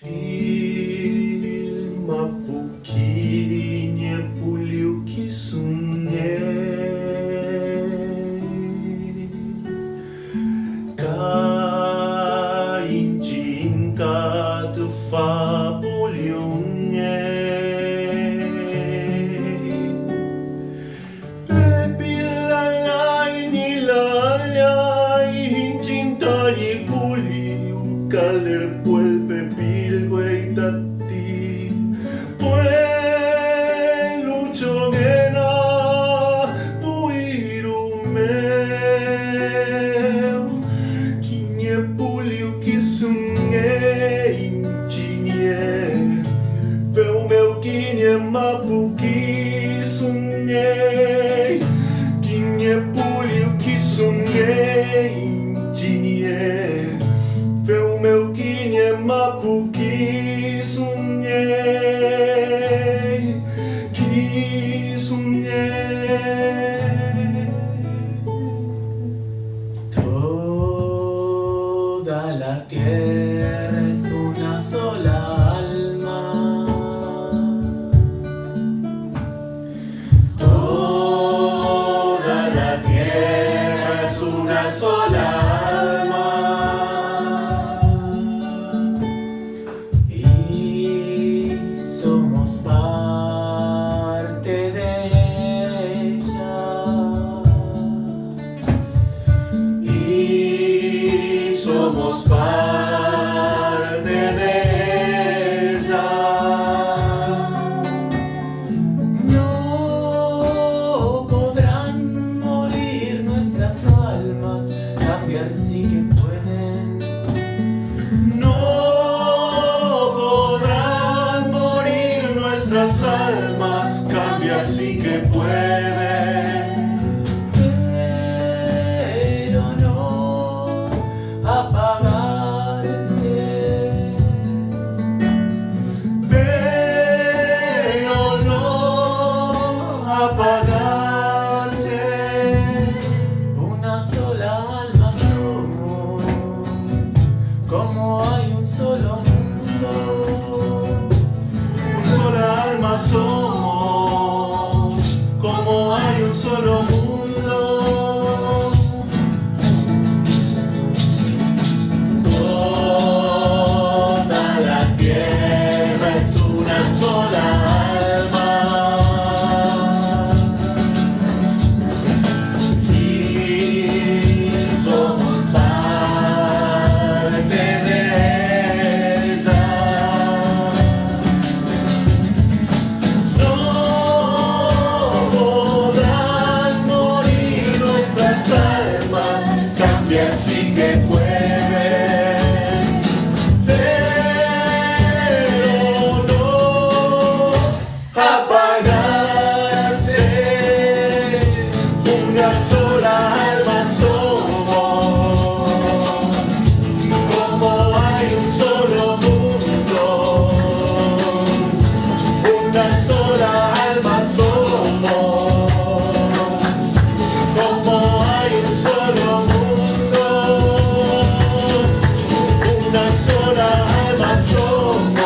Filma pouquinho puliu que sonhei, caintinca tu fabulhunhei, prepilalai nilalai hintintai puliu caler vuelve pirguei tati lucho ngena puiru meu kinye puliu kisunge intinye veu meu kinye mapuki sunye kinye puliu kisunge intinye veu meu kinye mapuki sonhei, que sonhei. Toda la tierra es una sola alma. Toda la tierra es una sola alma. Somos parte de ella y somos parte de ella. No podrán morir nuestras almas, cambiar sí que pueden. No nuestras almas cambian sí que pueden, pero no apagarse, pero no apagarse. Una sola alma somos, como hay un solo mundo. Somos, como hay un solo mundo. Toda la tierra es una sola alma y somos parte de ella. Cambiar sí que pueden, pero no apagarse. Una sola alma somos, como hay un solo mundo. Una sola alma somos, como hay un solo mundo. Una sola alma somos,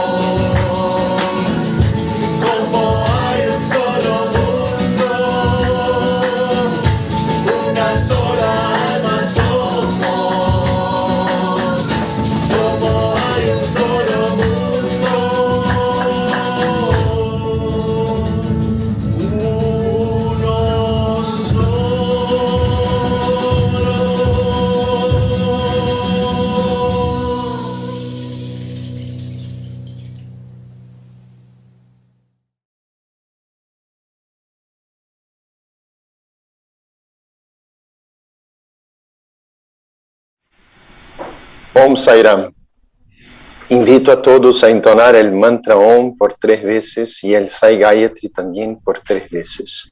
como hay un solo mundo. Una sola alma somos, como hay un solo mundo. Uno Om Sairam. Invito a todos a entonar el mantra Om por 3 veces y el Sai Gayatri también por 3 veces.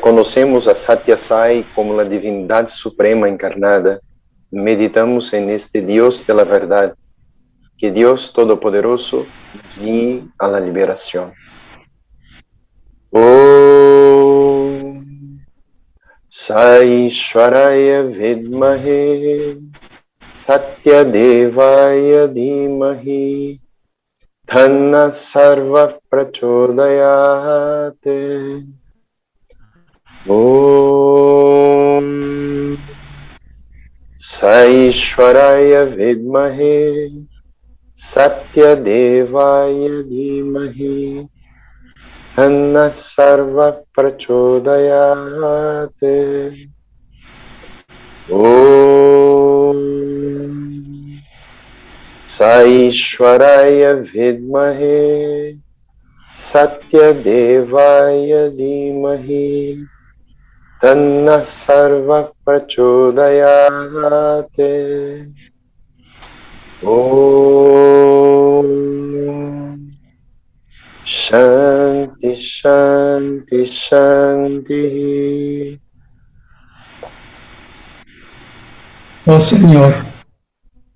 reconocemos a Satya Sai como la divinidad suprema encarnada, meditamos en este Dios de la verdad, que Dios Todopoderoso nos guíe a la liberación. Om Sai Shvaraya Vidmahe Satya Devaya Dhimahi Dhanna Sarva Prachodayate. Om Sai Shvaraya Vidmahe Satya Devaya Dhimahi Dhanna Sarva Prachodayate. Om Sai Shvaraya Vidmahe Satya Devaya Dhimahi Dhanna Sarva Prachodayate. Om Shanti Shanti Shanti. Oh Señor,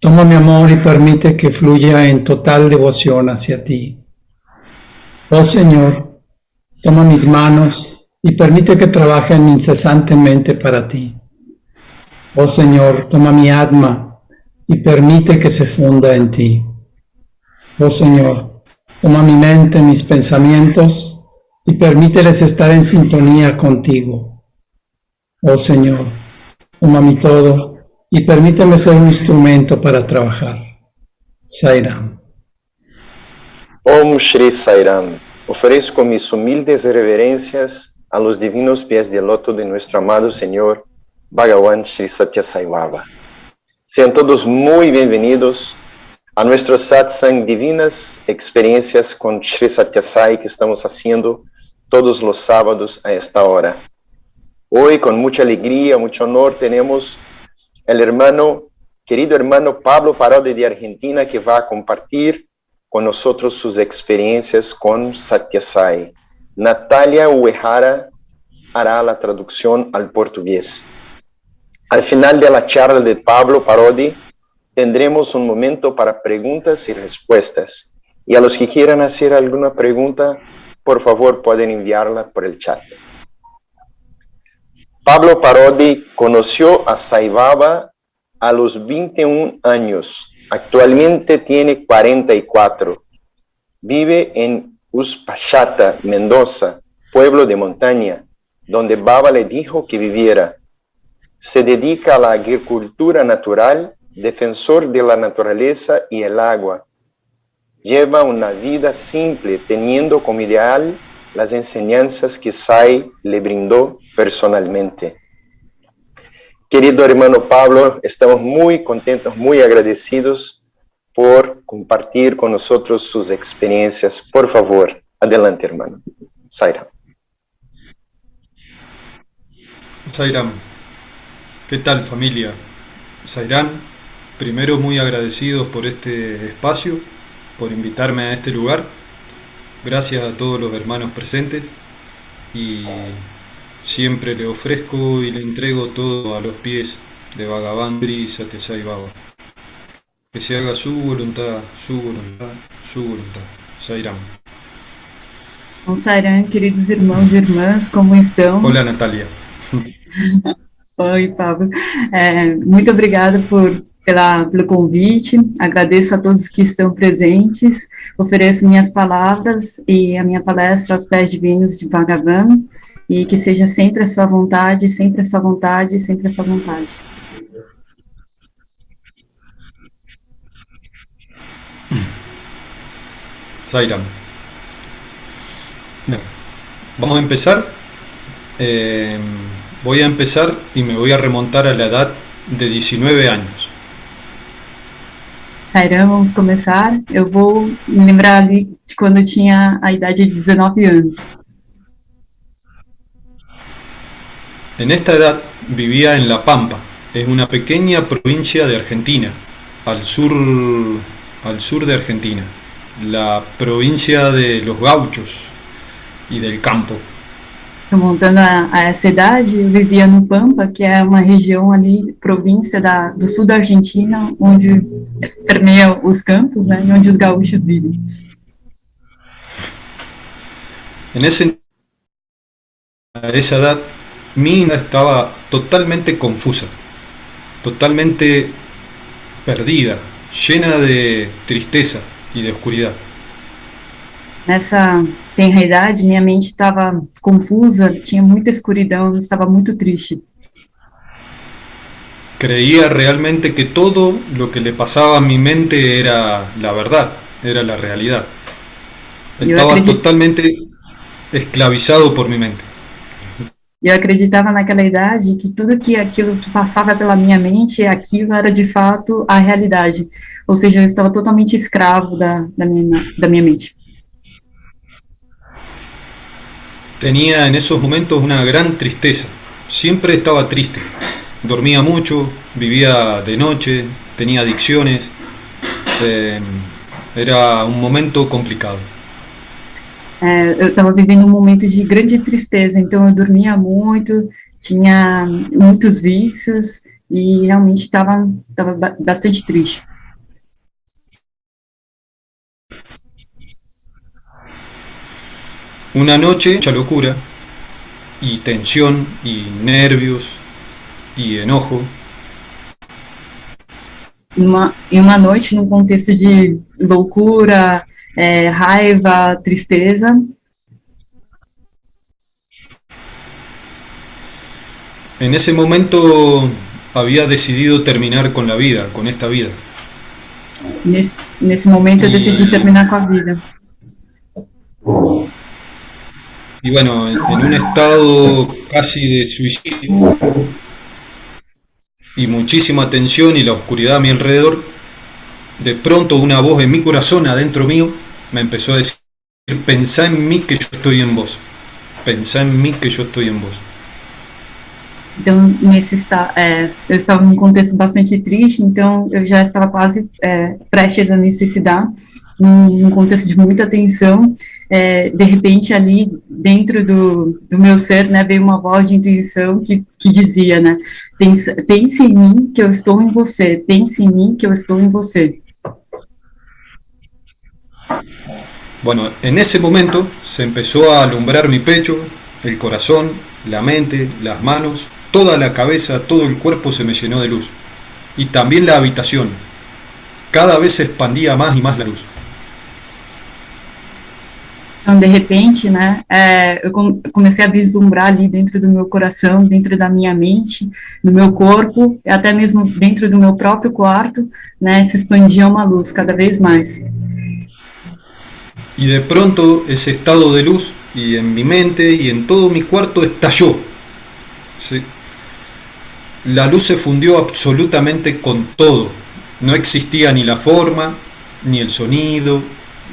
toma mi amor y permite que fluya en total devoción hacia ti. Oh Señor, toma mis manos y permite que trabajen incesantemente para ti. Oh Señor, toma mi alma y permite que se funda en ti. Oh Señor, toma mi mente, mis pensamientos y permíteles estar en sintonía contigo. Oh Señor, toma mi todo y permíteme ser un instrumento para trabajar. Sairam. Om Shri Sairam. Ofrezco mis humildes reverencias a los divinos pies de loto de nuestro amado Señor Bhagavan Shri Satya Sai Baba. Sean todos muy bienvenidos a nuestros satsang, divinas experiencias con Shri Satya Sai que estamos haciendo todos los sábados a esta hora. Hoy, con mucha alegría, mucho honor, tenemos el querido hermano Pablo Parodi de Argentina, que va a compartir con nosotros sus experiencias con Satya Sai. Natalia Uehara hará la traducción al portugués. Al final de la charla de Pablo Parodi, tendremos un momento para preguntas y respuestas. Y a los que quieran hacer alguna pregunta, por favor, pueden enviarla por el chat. Pablo Parodi conoció a Sai Baba a los 21 años. Actualmente tiene 44. Vive en Uspallata, Mendoza, pueblo de montaña, donde Baba le dijo que viviera. Se dedica a la agricultura natural, defensor de la naturaleza y el agua. Lleva una vida simple, teniendo como ideal las enseñanzas que Sai le brindó personalmente. Querido hermano Pablo, estamos muy contentos, muy agradecidos por compartir con nosotros sus experiencias. Por favor, adelante, hermano. Sairam. Sairam. ¿Qué tal, familia? Sairam, primero muy agradecidos por este espacio, por invitarme a este lugar. Gracias a todos los hermanos presentes y siempre le ofrezco y le entrego todo a los pies de Bhagavan Shri Satya Sai Baba. Que se haga su voluntad, su voluntad, su voluntad. Sairam. Bom, Sairam, queridos irmãos e irmãs, como estão? Hola, Natalia. Oi, Pablo. Muito obrigada pelo convite, agradeço a todos que estão presentes, ofereço minhas palavras e a minha palestra aos pés divinos de Bhagavan, e que seja sempre a sua vontade, sempre a sua vontade, sempre a sua vontade. Sairam. Bien. Vamos a empezar. Voy a empezar y me voy a remontar a la edad de 19 años. Sairam, vamos começar. Eu vou me lembrar ali de quando eu tinha a idade de 19 anos. En esta edad vivía en La Pampa, es una pequeña provincia de Argentina, al sur de Argentina, la provincia de los gauchos y del campo. Voltando a essa idade, eu vivia no Pampa, que é uma região ali, província do sul da Argentina, onde permeia os campos, né, e onde os gaúchos vivem. A esa edad, mi vida estaba totalmente confusa, totalmente perdida, llena de tristeza y de oscuridad. Nessa tenra idade, minha mente estava confusa, tinha muita escuridão, estava muito triste. Creía realmente que todo lo que le pasaba a mi mente era la verdad, era la realidad. Estaba totalmente esclavizado por mi mente. Eu acreditava naquela idade que tudo aquilo que passava pela minha mente, aquilo era de fato a realidade. Ou seja, eu estava totalmente escravo da minha mente. Tenía en esos momentos una gran tristeza. Siempre estaba triste. Dormía mucho, vivía de noche, tenía adicciones. Era un momento complicado. Eu estava vivendo um momento de grande tristeza, então eu dormia muito, tinha muitos vícios e realmente estava bastante triste. Una noche, mucha locura, y tensión, y nervios, y enojo. Em uma noite, num contexto de loucura, raiva, tristeza. En ese momento había decidido terminar con la vida, con esta vida. Nesse momento eu decidi terminar com a vida. Y bueno, en un estado casi de suicidio y muchísima tensión y la oscuridad a mi alrededor, de pronto una voz en mi corazón, adentro mío, me empezó a decir: pensá en mí que yo estoy en vos, pensá en mí que yo estoy en vos. Então, eu estava num contexto bastante triste, então eu já estava quase prestes a me suicidar, num contexto de muita tensão. De repente, ali dentro do meu ser, né, veio uma voz de intuição que dizia, né, pense em mim que eu estou em você, pense em mim que eu estou em você. Bueno, en ese momento se empezó a alumbrar mi pecho, el corazón, la mente, las manos, toda la cabeza, todo el cuerpo se me llenó de luz. Y también la habitación. Cada vez se expandía más y más la luz. Então, de repente, né, eu comecei a vislumbrar ali dentro do meu coração, dentro da minha mente, no meu corpo, até mesmo dentro do meu próprio quarto, né, se expandia uma luz cada vez mais. Y de pronto ese estado de luz, y en mi mente y en todo mi cuarto, estalló. ¿Sí? La luz se fundió absolutamente con todo. No existía ni la forma, ni el sonido,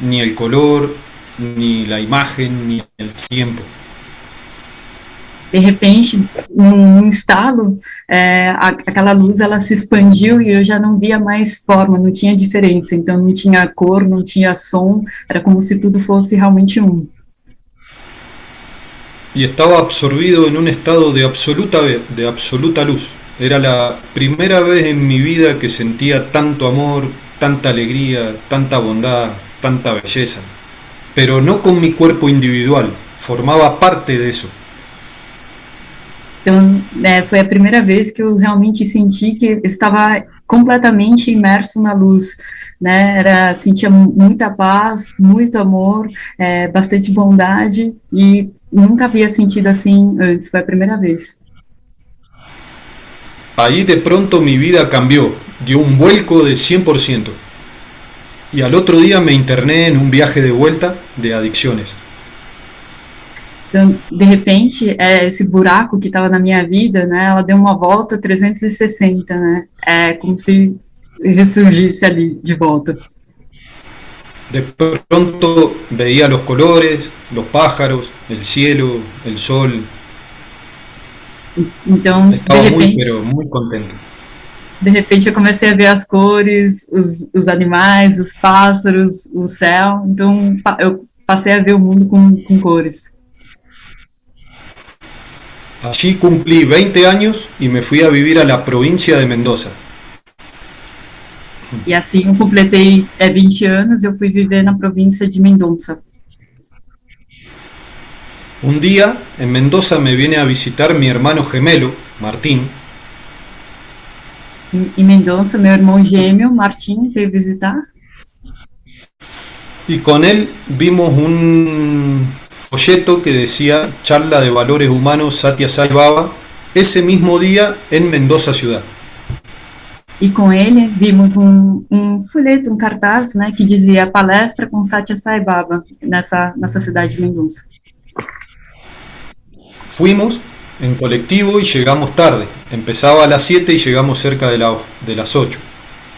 ni el color, ni la imagen, ni el tiempo. De repente, num estalo, aquela luz ela se expandiu e eu já não via mais forma, não tinha diferença. Então não tinha cor, não tinha som, era como se tudo fosse realmente um. Y estaba absorbido en un estado de absoluta luz. Era la primera vez en mi vida que sentía tanto amor, tanta alegría, tanta bondad, tanta belleza. Pero no con mi cuerpo individual, formaba parte de eso. Então, foi a primeira vez que eu realmente senti que eu estava completamente imerso na luz, né? Sentia muita paz, muito amor, bastante bondade, e nunca havia sentido assim antes, foi a primeira vez. Ahí de pronto mi vida cambió, dio un vuelco de 100%. Y al otro día me interné en un viaje de vuelta de adicciones. Então, de repente, esse buraco que estava na minha vida, né, ela deu uma volta 360, né? É como se ressurgisse ali de volta. De pronto veía los colores, los pájaros, el cielo, el sol. Então, estava de repente, pero muy contento. De repente eu comecei a ver as cores, os animais, os pássaros, o céu. Então eu passei a ver o mundo com cores. Allí cumplí 20 años y me fui a vivir a la provincia de Mendoza. E assim eu completei 20 anos, eu fui viver na província de Mendonça. Un día en Mendoza me viene a visitar mi hermano gemelo, Martín, Em Mendonça, meu irmão gêmeo, Martim, veio visitar. y con él vimos un folleto que decía Charla de Valores Humanos Satya Sai Baba, ese mismo día en Mendoza ciudad. E com ele vimos um folheto, um cartaz, né, que dizia palestra com Satya Sai Baba nessa cidade de Mendonça. Fuimos en colectivo y llegamos tarde. Empezaba a las 7 y llegamos cerca de las 8.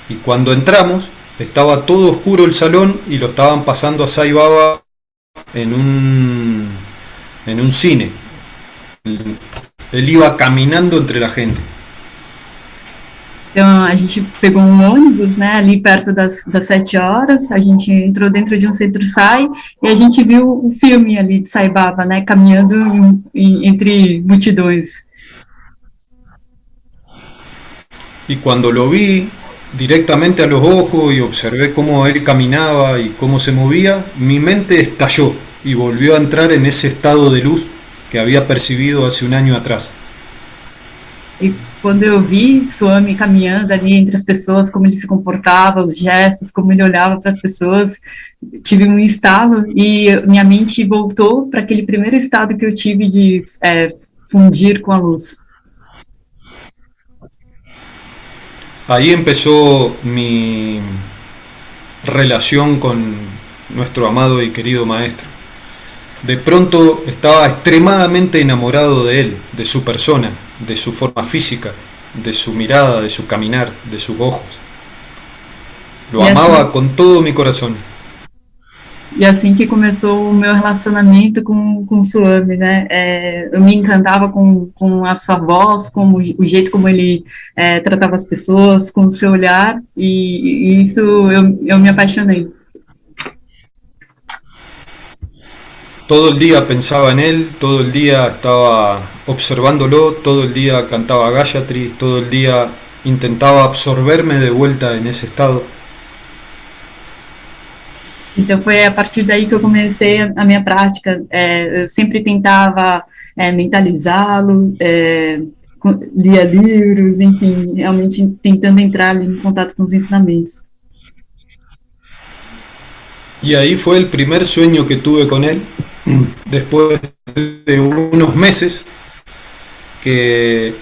Y cuando entramos, estaba todo oscuro el salón y lo estaban pasando a Sai Baba en un cine. Él iba caminando entre la gente. Então, a gente pegou um ônibus, né, ali perto das 7 horas, a gente entrou dentro de um centro Sai, e a gente viu o filme ali de Sai Baba, né, caminhando entre multidões. Y cuando lo vi directamente a los ojos y observé cómo él caminaba y cómo se movía, mi mente estalló y volvió a entrar en ese estado de luz que había percibido hace un año atrás. E quando eu vi Swami caminhando ali entre as pessoas, como ele se comportava, os gestos, como ele olhava para as pessoas, tive um estalo e minha mente voltou para aquele primeiro estado que eu tive de fundir com a luz. Ahí empezó mi relación con nuestro amado y querido maestro. De pronto estaba extremadamente enamorado de él, de su persona, de su forma física, de su mirada, de su caminar, de sus ojos. Lo amaba con todo mi corazón. E assim que começou o meu relacionamento com o Swami, né? Eu me encantava com a sua voz, com o jeito como ele tratava as pessoas, com o seu olhar, e isso eu me apaixonei. Todo el día pensaba en él, todo el día estaba observándolo, todo el día cantaba Gayatri, todo el día intentaba absorberme de vuelta en ese estado. Então foi a partir daí que eu comecei a minha prática. Eu sempre tentava mentalizá-lo, lia livros, enfim, realmente tentando entrar ali em contato com os ensinamentos. Y ahí fue el primer sueño que tuve con él, después de unos meses que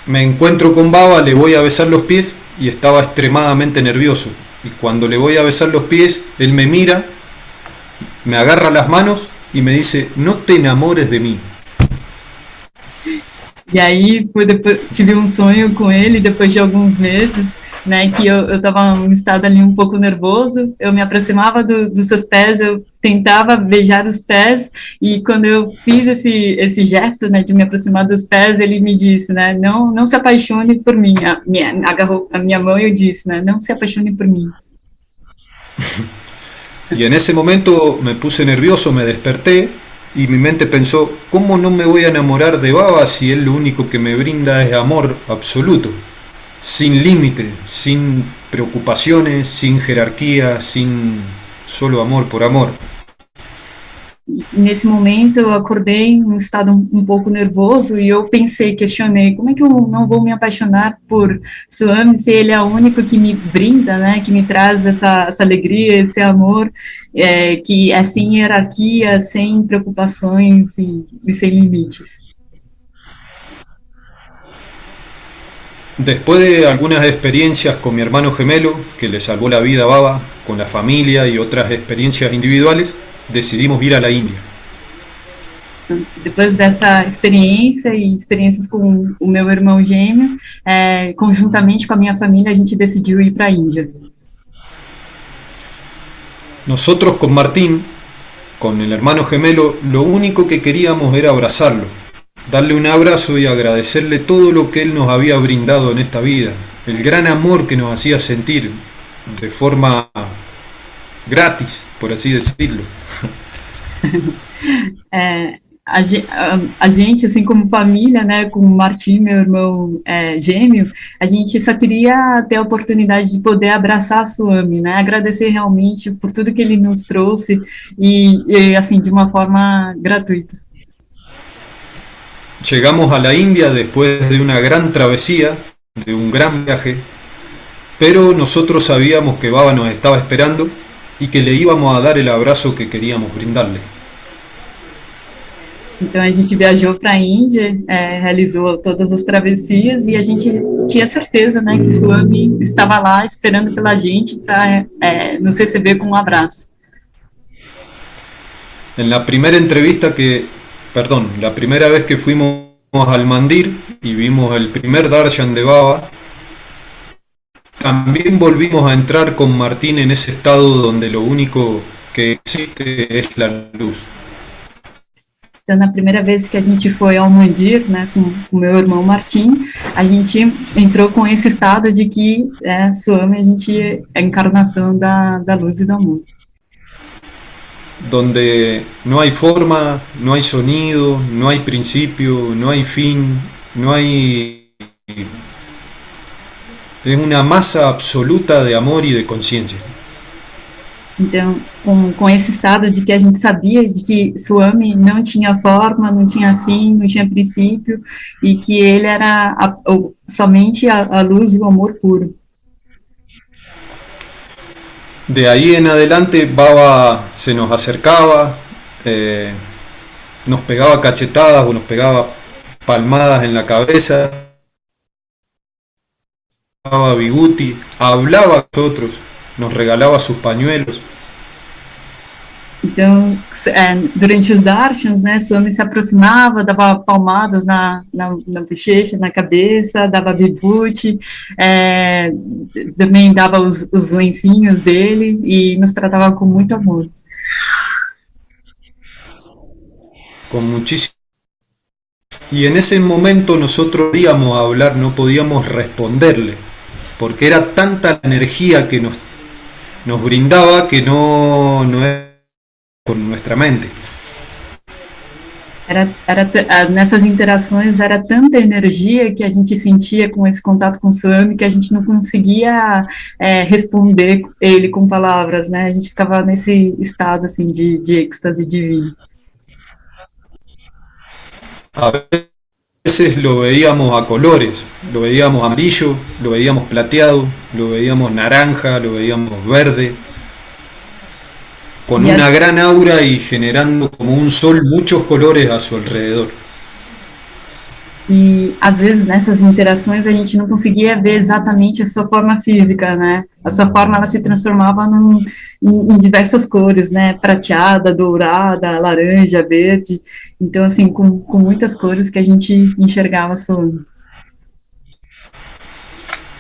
me encuentro con Baba, le voy a besar los pies y estaba extremadamente nervioso. Y cuando le voy a besar los pies, él me mira, me agarra las manos y me dice, no te enamores de mí. E aí, depois, tive um sonho com ele, depois de alguns meses, né, que eu estava num estado ali um pouco nervoso, eu me aproximava dos seus pés, eu tentava beijar os pés, e quando eu fiz esse gesto, né, de me aproximar dos pés, ele me disse, né, não se apaixone por mim, agarrou a minha mão e eu disse, né, não se apaixone por mim. Y en ese momento me puse nervioso, me desperté, y mi mente pensó, ¿cómo no me voy a enamorar de Baba si él lo único que me brinda es amor absoluto? Sin límite, sin preocupaciones, sin jerarquía, sin solo amor por amor. Nesse momento eu acordei em um estado um pouco nervoso e eu questionei, como é que eu não vou me apaixonar por Swami se ele é o único que me brinda, né, que me traz essa alegria, esse amor, que é sem hierarquia, sem preocupações e sem limites. Después de algunas experiencias con mi hermano gemelo, que le salvó la vida a Baba, con la familia y otras experiencias individuales, decidimos ir a la India. Depois dessa experiência e experiências com o meu irmão gêmeo, conjuntamente com a minha família, a gente decidiu ir para a Índia. Nosotros con Martín, con el hermano gemelo, lo único que queríamos era abrazarlo, darle un abrazo y agradecerle todo lo que él nos había brindado en esta vida, el gran amor que nos hacía sentir de forma gratis, por así decirlo. a gente, assim, como família, né, com o Martim, meu irmão gêmeo, a gente só queria ter a oportunidade de poder abraçar a Swami, né, agradecer realmente por tudo que ele nos trouxe assim, de uma forma gratuita. Llegamos a la India después de una gran travesía, de un gran viaje, pero nosotros sabíamos que Baba nos estaba esperando y que le íbamos a dar el abrazo que queríamos brindarle. Então a gente viajou para a Índia, realizou todas as travessias e a gente tinha certeza, né, que Swami estava lá esperando pela gente para nos receber com um abraço. En la primera entrevista la primera vez que fuimos al Mandir y vimos el primer darshan de Baba, también volvimos a entrar con Martín en ese estado donde lo único que existe es la luz. Então, na primeira vez que a gente foi ao Mandir, né, com o meu irmão Martim, a gente entrou com esse estado de que Swami, a gente é a encarnação da luz e do amor. Donde no hay forma, no hay sonido, no hay principio, no hay fin, no hay... Es una masa absoluta de amor y de conciencia. Então, com esse estado de que a gente sabia de que Swami não tinha forma, não tinha fim, não tinha princípio, e que ele era somente a luz e o amor puro. De ahí en adelante Baba se nos acercaba, nos pegaba cachetadas o nos pegaba palmadas en la cabeza, hablaba Vibhuti, hablaba a nosotros, nos regalaba sus pañuelos. Então, durante os darshans, né, Swami se aproximava, dava palmadas na bochecha, na cabeça, dava vibhuti, também dava os lencinhos dele e nos tratava com muito amor. Con muchísimo. Y en ese momento nosotros podíamos hablar, no podíamos responderle, porque era tanta la energía que nos brindaba que no era con nuestra mente. Nessas interações era tanta energia que a gente sentia com esse contato com o Swami que a gente não conseguia responder ele com palavras, né? A gente ficava nesse estado assim de êxtase divino. A veces lo veíamos a colores, lo veíamos amarillo, lo veíamos plateado, lo veíamos naranja, lo veíamos verde, con una gran aura y generando como un sol muchos colores a su alrededor. E às vezes nessas interações a gente não conseguia ver exatamente a sua forma física, né? A sua forma ela se transformava em diversas cores, né? Prateada, dourada, laranja, verde. Então assim, com muitas cores que a gente enxergava Swami.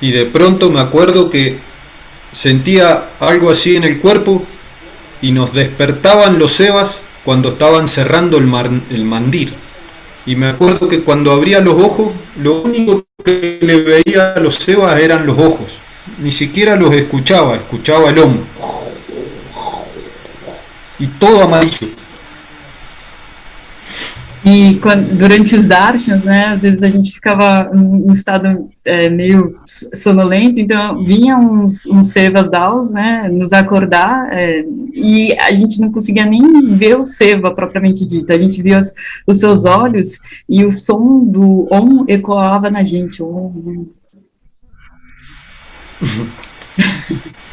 Y de pronto me acuerdo que sentía algo así en el cuerpo y nos despertaban los sevas cuando estaban cerrando el mandir. Y me acuerdo que cuando abría los ojos, lo único que le veía a los sevas eran los ojos. Ni siquiera los escuchaba el om. Y todo amarillo. E durante os darshans, né, às vezes a gente ficava em estado meio sonolento, então vinham uns sevas daus, né, nos acordar, e a gente não conseguia nem ver o seva propriamente dito, a gente via os seus olhos e o som do om ecoava na gente.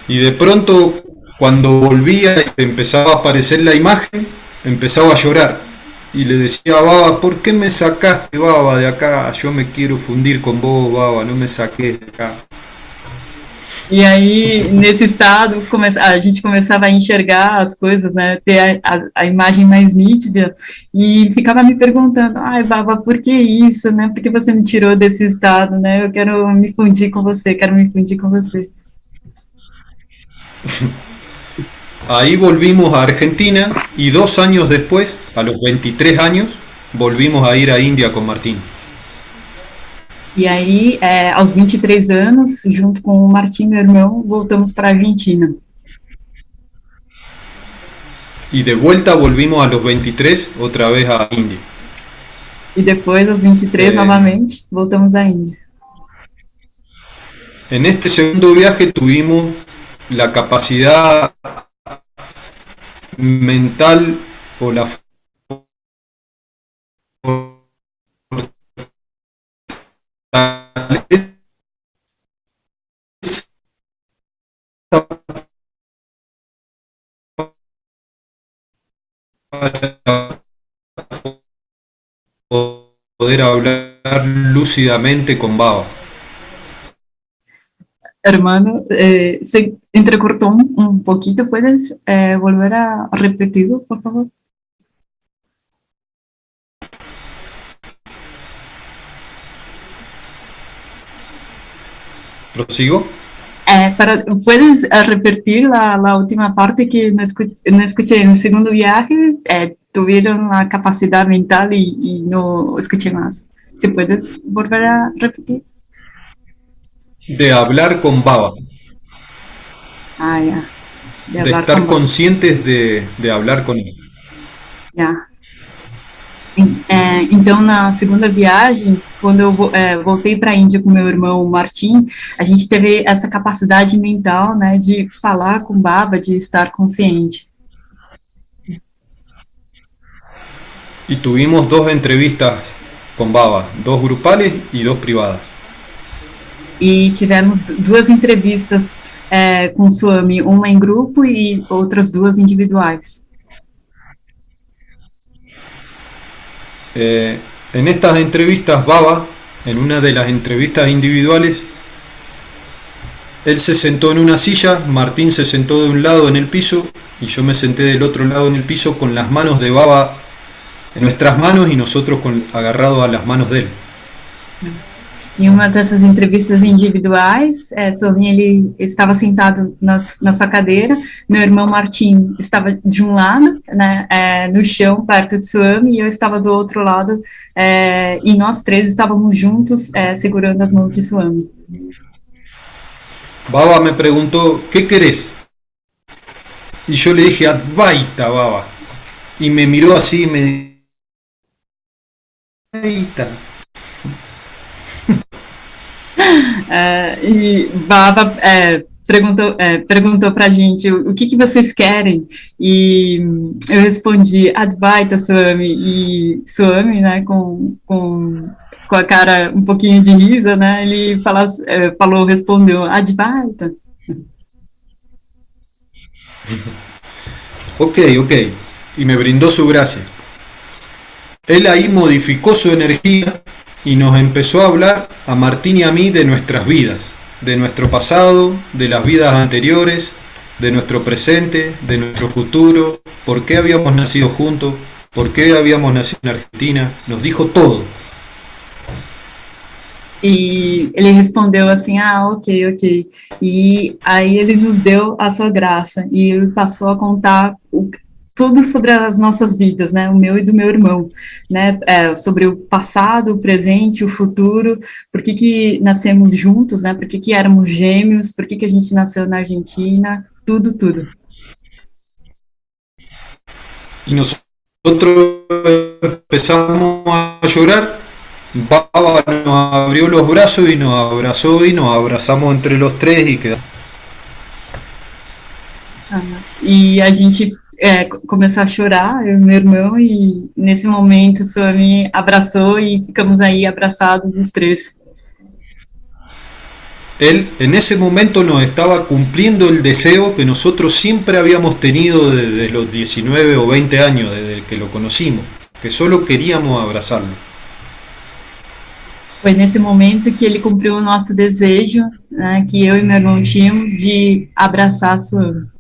Y de pronto, cuando volvía y empezaba a aparecer la imagen, empezaba a llorar. Y le decía a Baba, ¿por qué me sacaste, Baba, de acá? Yo me quiero fundir con vos, Baba, no me saques de acá. E aí, nesse estado, a gente começava a enxergar as coisas, né, ter a imagem mais nítida, e ficava me perguntando, ai, Baba, por que isso, né, por que você me tirou desse estado, né, eu quero me fundir com você, quero me fundir com você. Ahí volvimos a Argentina y 2 años después, a los 23 años, volvimos a ir a India con Martín. E aí, aos 23 anos, junto com o Martim, meu irmão, voltamos para a Argentina. y de vuelta volvimos a los 23 otra vez a India. E depois, aos 23, novamente, voltamos à Índia. En este segundo viaje tuvimos la capacidad mental o la fortaleza para poder hablar lúcidamente con Baba. Hermano, se entrecortó un poquito. ¿Puedes volver a repetirlo, por favor? ¿Prosigo? ¿Puedes repetir la última parte que no escuché en el segundo viaje? Tuvieron la capacidad mental y no escuché más. ¿Se puede volver a repetir? De hablar con Baba. Ah, ya. De estar conscientes de hablar con ele. Já. Então, na segunda viagem, quando eu voltei para a Índia com meu irmão Martim, a gente teve essa capacidade mental, né, de falar com Baba, de estar consciente. Y tuvimos 2 entrevistas con Baba, 2 grupales y 2 privadas. E tivemos 2 entrevistas com Swami, uma em grupo e outras 2 individuais. En estas entrevistas, Baba, en una de las entrevistas individuales, él se sentó en una silla, Martín se sentó de un lado en el piso y yo me senté del otro lado en el piso con las manos de Baba en nuestras manos y nosotros agarrados a las manos de él. Em uma dessas entrevistas individuais, Swami, ele estava sentado na sua cadeira, meu irmão Martim estava de um lado, né, no chão, perto de Swami, e eu estava do outro lado, e nós 3 estávamos juntos, segurando as mãos de Swami. Baba me preguntó, ¿qué querés? Y yo le dije, Advaita, Baba. Y me miró así y me dijo, Advaita. E Baba perguntou pra gente o que vocês querem, e eu respondi Advaita Swami, e Swami, né, com a cara um pouquinho de risa, né, ele respondeu Advaita. Ok, y me brindó su gracia. Él ahí modificó su energía y nos empezó a hablar a Martín y a mí de nuestras vidas, de nuestro pasado, de las vidas anteriores, de nuestro presente, de nuestro futuro, por qué habíamos nacido juntos, por qué habíamos nacido en Argentina, nos dijo todo. E ele respondeu assim, ok. E aí ele nos deu a sua graça, e ele passou a contar tudo sobre as nossas vidas, né, o meu e do meu irmão, né, sobre o passado, o presente, o futuro, por que nascemos juntos, né, por que éramos gêmeos, por que a gente nasceu na Argentina, tudo. Y nosotros empezamos a llorar, Baba nos abrió los brazos y nos abrazó y nos abrazamos entre los 3 y quedamos. E a gente começou a chorar, eu e meu irmão, e nesse momento o Swami abraçou e ficamos aí abraçados os 3. Él en ese momento nos estaba cumpliendo el deseo que nosotros siempre habíamos tenido desde los 19 o 20 años, desde que lo conocimos, que solo queríamos abrazarlo. Foi nesse momento que ele cumpriu o nosso desejo, né, que eu e meu irmão tínhamos, de abraçar a Swami.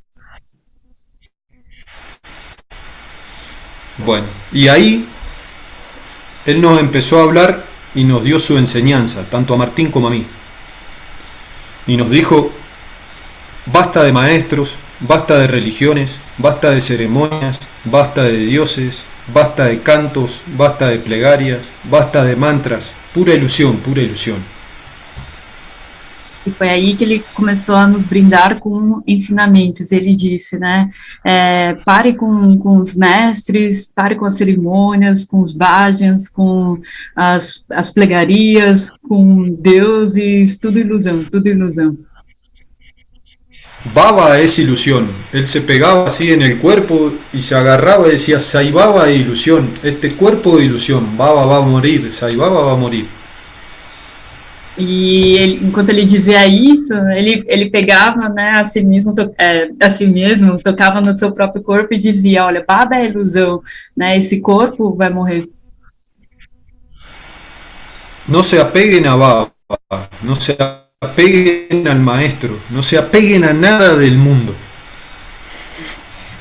Bueno, y ahí él nos empezó a hablar y nos dio su enseñanza, tanto a Martín como a mí. Y nos dijo, basta de maestros, basta de religiones, basta de ceremonias, basta de dioses, basta de cantos, basta de plegarias, basta de mantras, pura ilusión, pura ilusión. E foi aí que ele começou a nos brindar com ensinamentos. Ele disse, né, pare com os mestres, pare com as cerimônias, com os bhajans, com as plegarias, com deuses, tudo ilusão, tudo ilusão. Baba es ilusión. Él se pegaba así en el cuerpo y se agarraba y decía, Sai Baba es ilusión, este cuerpo de ilusión, Baba va a morir, Sai Baba va a morir. E ele, enquanto ele dizia isso, ele pegava, né, a si mesmo, tocava no seu próprio corpo e dizia, olha, Baba é ilusão, né, esse corpo vai morrer. No se apeguen a Baba, no se apeguen al maestro, no se apeguen a nada del mundo.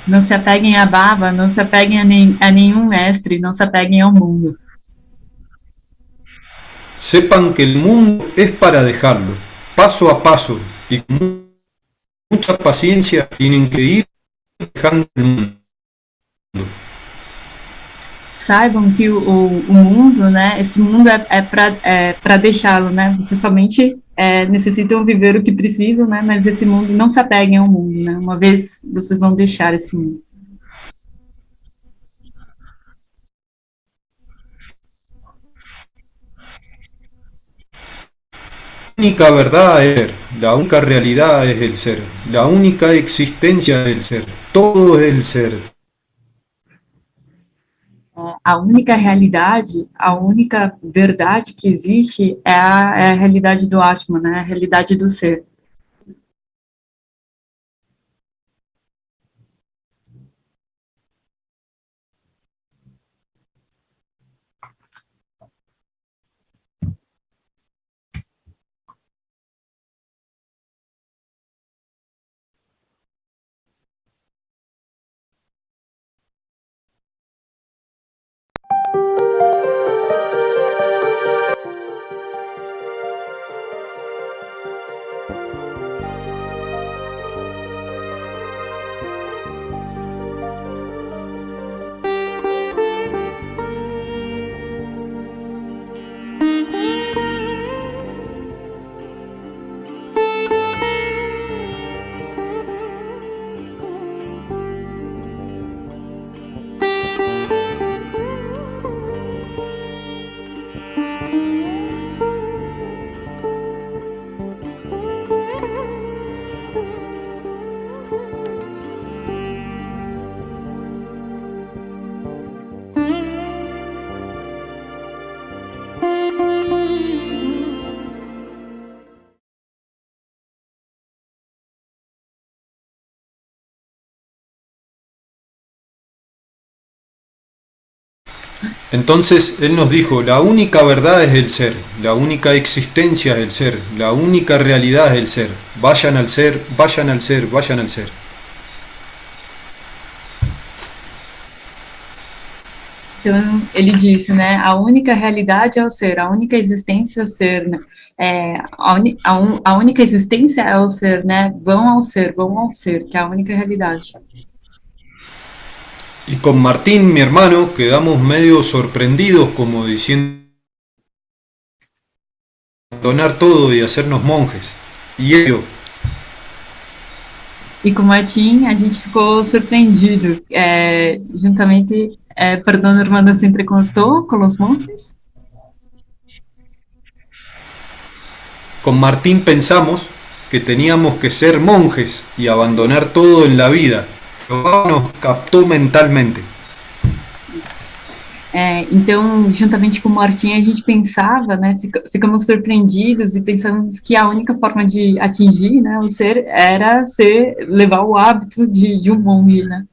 Não se apeguem a Baba, não se apeguem a nenhum mestre, não se apeguem ao mundo. Sepan que el mundo es para dejarlo, paso a paso, y con mucha paciencia tienen que ir dejando el mundo. Saibam que o mundo, né, esse mundo é para deixá-lo, né, vocês somente necessitam viver o que precisam, né, mas esse mundo, não se apeguem ao mundo, né, uma vez vocês vão deixar esse mundo. La única verdad es el ser, la única realidad es el ser, la única existencia es el ser, todo es el ser. A única realidade, a única verdade que existe é a realidade do Atman, né, a realidade do ser. Entonces él nos dijo, la única verdad es el ser, la única existencia es el ser, la única realidad es el ser. Vayan al ser, vayan al ser, vayan al ser. Então, ele disse, né, a única realidade é o ser, a única existência é o ser, né? A única existência é o ser, né, vão ao ser, que é a única realidade. Y con Martín, mi hermano, quedamos medio sorprendidos, como diciendo, abandonar todo y hacernos monjes. Y ello. E com o Martim, a gente ficou surpreendido, juntamente, perdão, hermana, se entrecortou com os monjes. Con Martín pensamos que teníamos que ser monjes y abandonar todo en la vida. Pero nos captó mentalmente. Então, juntamente com o Martim, a gente pensava, né, ficamos surpreendidos e pensamos que a única forma de atingir, né, o ser era levar o hábito de um monge, né.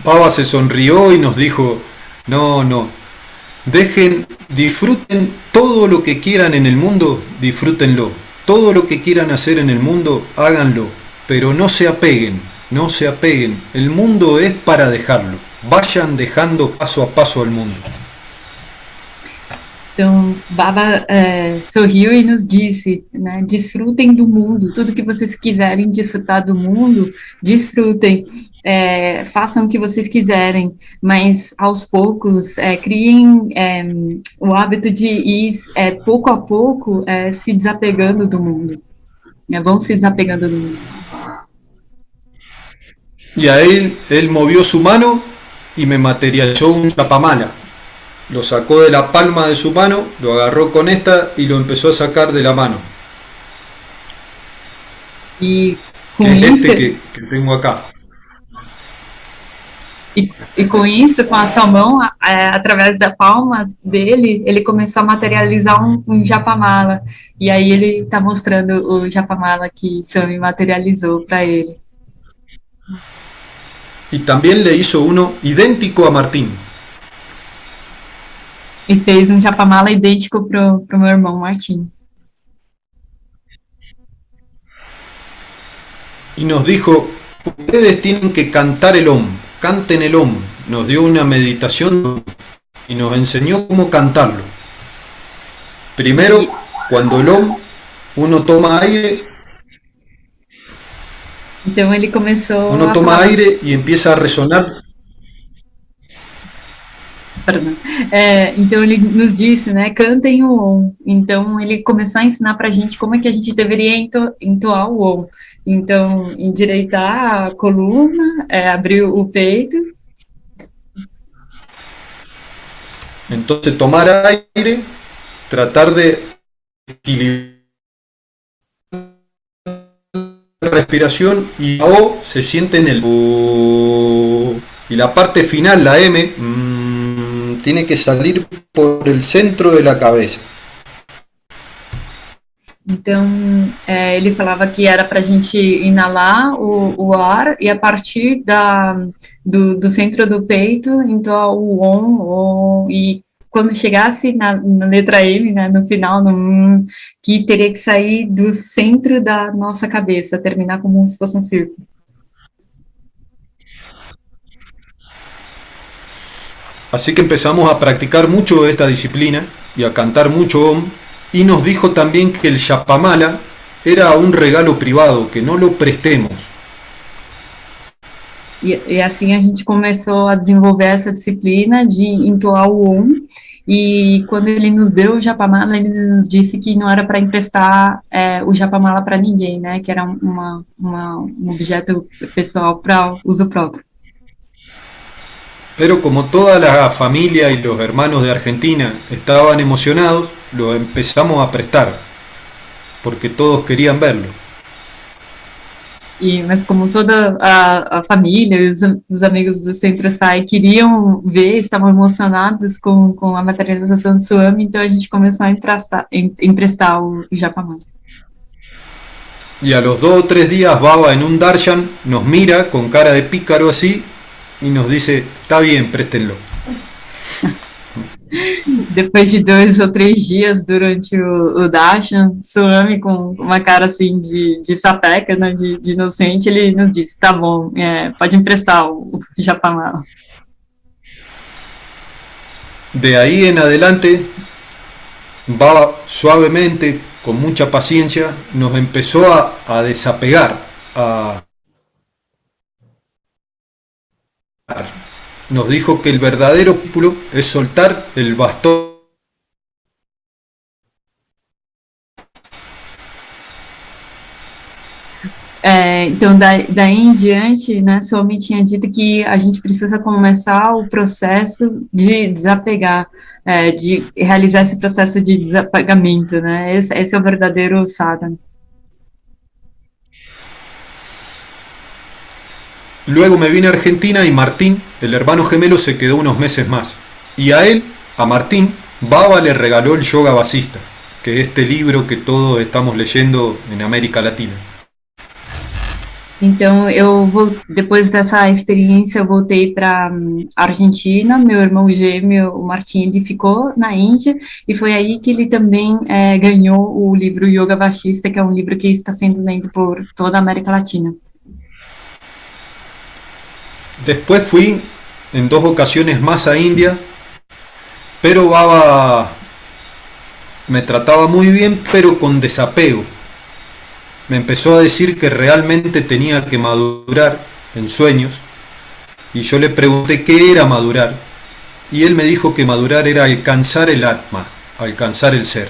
Baba se sonrió y nos dijo, no, disfruten todo lo que quieran en el mundo, disfrútenlo. Todo lo que quieran hacer en el mundo, háganlo. Pero no se apeguen, el mundo es para dejarlo, vayan dejando paso a paso al mundo. Então, Baba sorriu e nos disse, né, desfrutem do mundo, tudo que vocês quiserem desfrutar do mundo, desfrutem, façam o que vocês quiserem, mas aos poucos criem o hábito de ir pouco a pouco se desapegando do mundo, vão se desapegando do mundo. Y a él movió su mano y me materializó un chapamala. Lo sacó de la palma de su mano, lo agarró con esta y lo empezó a sacar de la mano. E com Que es isso, este que tengo acá. e com isso, com a sua mão, através da palma dele, ele começou a materializar um japamala. E aí ele está mostrando o japamala que Swami materializou para ele. Y también le hizo uno idéntico a Martín. E fez um japamala idêntico pro meu irmão Martim. Y nos dijo, ustedes tienen que cantar el Om, canten el Om. Nos dio una meditación y nos enseñó cómo cantarlo. Primero, cuando el Om, uno toma aire, Então ele começou uno a toma falar, aire y empieza a resonar. perdão. Então ele nos disse, né, cantem o Om. Então ele começou a ensinar pra gente como é que a gente deveria entoar o Om. Então, endireitar a coluna, abrir o peito. Entonces tomar aire, tratar de equilibrar la respiración y la O se siente en el O. Y la parte final, la M, tiene que salir por el centro de la cabeza. Então, ele falava que era para a gente inalar o ar e a partir do centro do peito, então o Om, e quando chegasse na letra M, né, no final, no que teria que sair do centro da nossa cabeça, terminar como se fosse um círculo. Así que empezamos a practicar mucho esta disciplina y a cantar mucho Om. Y nos dijo también que el Japamala era un regalo privado, que no lo prestemos. E assim a gente começou a desenvolver essa disciplina de entoar o Om. E quando ele nos deu o Japamala, ele nos disse que não era para emprestar o Japamala para ninguém, né? Que era um objeto pessoal para uso próprio. Pero como toda la familia y los hermanos de Argentina estaban emocionados, lo empezamos a prestar, porque todos querían verlo. Mas como toda a família e os amigos do Centro Sai queriam ver, estavam emocionados com a materialização do Swami, então a gente começou a emprestar o Japamala. Y a los 2 o 3 días Baba en un darshan nos mira con cara de pícaro así y nos dice, está bien, préstenlo. Depois de 2 ou 3 dias durante o darshan, Swami com uma cara assim de sapeca, né, de inocente, ele nos disse, tá bom, pode emprestar o Japamala. De ahí en adelante, Baba suavemente, con mucha paciencia, nos empezó a desapegar, nos dijo que el verdadero puro es soltar el bastón. Então, daí em diante, né, Swami tinha dito que a gente precisa começar o processo de desapegar, de realizar esse processo de desapegamento, né? Esse é o verdadeiro sadhana. Luego me vine a Argentina y Martín, el hermano gemelo, se quedó unos meses más. Y a él, a Martín, Baba le regaló el Yoga Vasista, que es este libro que todos estamos leyendo en América Latina. Então, depois dessa experiência, eu voltei para Argentina, meu irmão gêmeo, o Martim, ele ficou na Índia, e foi aí que ele também ganhou o livro Yoga Vasista, que é um livro que está sendo lido por toda a América Latina. Después fui en 2 ocasiones más a India, pero Baba me trataba muy bien, pero con desapego. Me empezó a decir que realmente tenía que madurar en sueños, y yo le pregunté qué era madurar, y él me dijo que madurar era alcanzar el Atma, alcanzar el ser,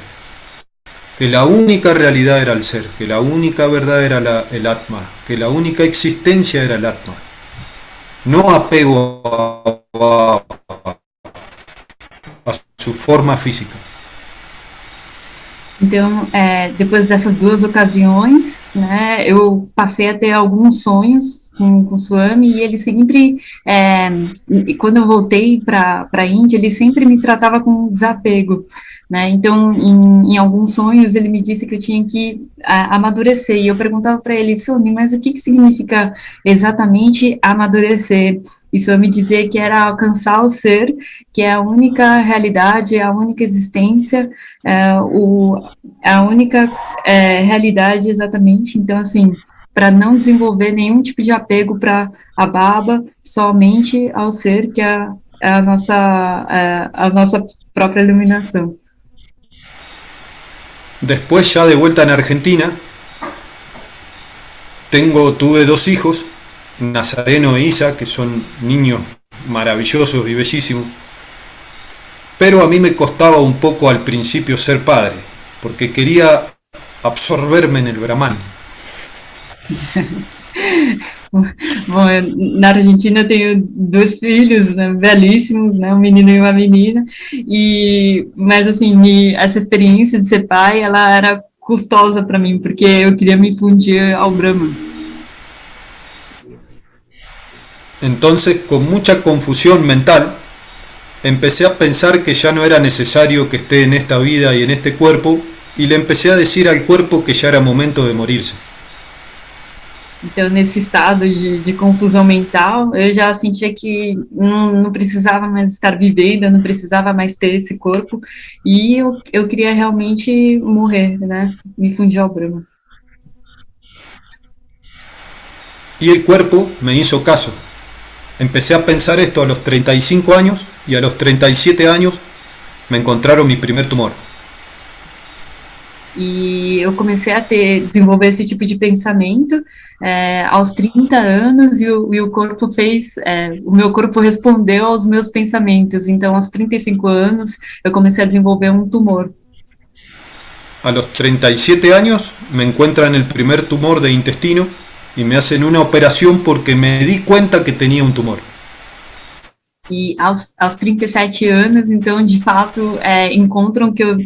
que la única realidad era el ser, que la única verdad era el Atma, que la única existencia era el Atma. No apego a su forma física. Então, depois dessas duas ocasiões, né, eu passei a ter alguns sonhos com o Swami, e ele sempre, e quando eu voltei para a Índia, ele sempre me tratava com desapego, né? Então, em alguns sonhos, ele me disse que eu tinha que amadurecer, e eu perguntava para ele: Swami, mas o que significa exatamente amadurecer? E Swami dizia que era alcançar o ser, que é a única realidade, a única existência, a única realidade exatamente. Então, assim, para não desenvolver nenhum tipo de apego para a Baba, somente ao ser, que é a nossa própria iluminação. Después, ya de vuelta en Argentina, tuve 2 hijos, Nazareno e Isa, que son niños maravillosos y bellísimos, pero a mí me costaba un poco al principio ser padre, porque quería absorberme en el Brahman. Bom, na Argentina eu tenho 2 filhos, né, belíssimos, né, um menino e uma menina, mas assim, essa experiência de ser pai, ela era custosa para mim, porque eu queria me fundir ao Brahman. Entonces, con mucha confusión mental, empecé a pensar que ya no era necesario que esté en esta vida y en este cuerpo, y le empecé a decir al cuerpo que ya era momento de morirse. Então, nesse estado de confusão mental, eu já sentia que não precisava mais estar vivendo, eu não precisava mais ter esse corpo, e eu queria realmente morrer, né? Me fundir ao Brahma. Y el cuerpo me hizo caso. Empecé a pensar esto a los 35 años, y a los 37 años me encontraron mi primer tumor. E eu comecei a desenvolver esse tipo de pensamento aos 30 anos, e o corpo o meu corpo respondeu aos meus pensamentos. Então, aos 35 anos, eu comecei a desenvolver um tumor. A los 37 años me encuentran el primer tumor de intestino y me hacen una operación porque me di cuenta que tenía un tumor. E aos 37 anos, então, de fato, encontram que eu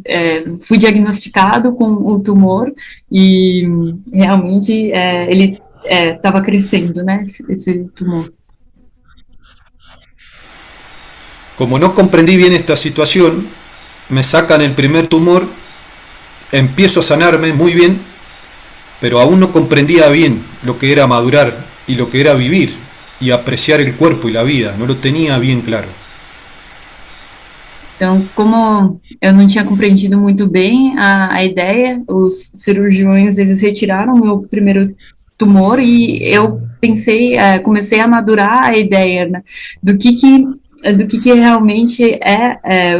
fui diagnosticado com o tumor, e realmente ele estava crescendo, né, esse tumor. Como no comprendí bien esta situación, me sacan el primer tumor, empiezo a sanarme muy bien, pero aún no comprendía bien lo que era madurar y lo que era vivir y apreciar el cuerpo y la vida, no lo tenía bien claro. Então, como eu não tinha compreendido muito bem a ideia, os cirurgiões, eles retiraram o meu primeiro tumor, e eu comecei a madurar a ideia, né, do que realmente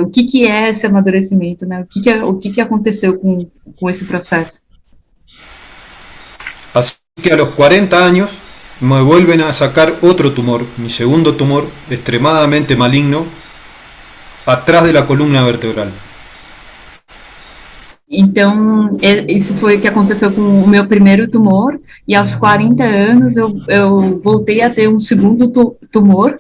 o que é esse amadurecimento, né, o que aconteceu com esse processo. Así que a los 40 años me vuelven a sacar otro tumor, mi segundo tumor, extremadamente maligno, atrás de la columna vertebral. Então, isso foi o que aconteceu com o meu primeiro tumor, e aos 40 anos eu voltei a ter um segundo tumor,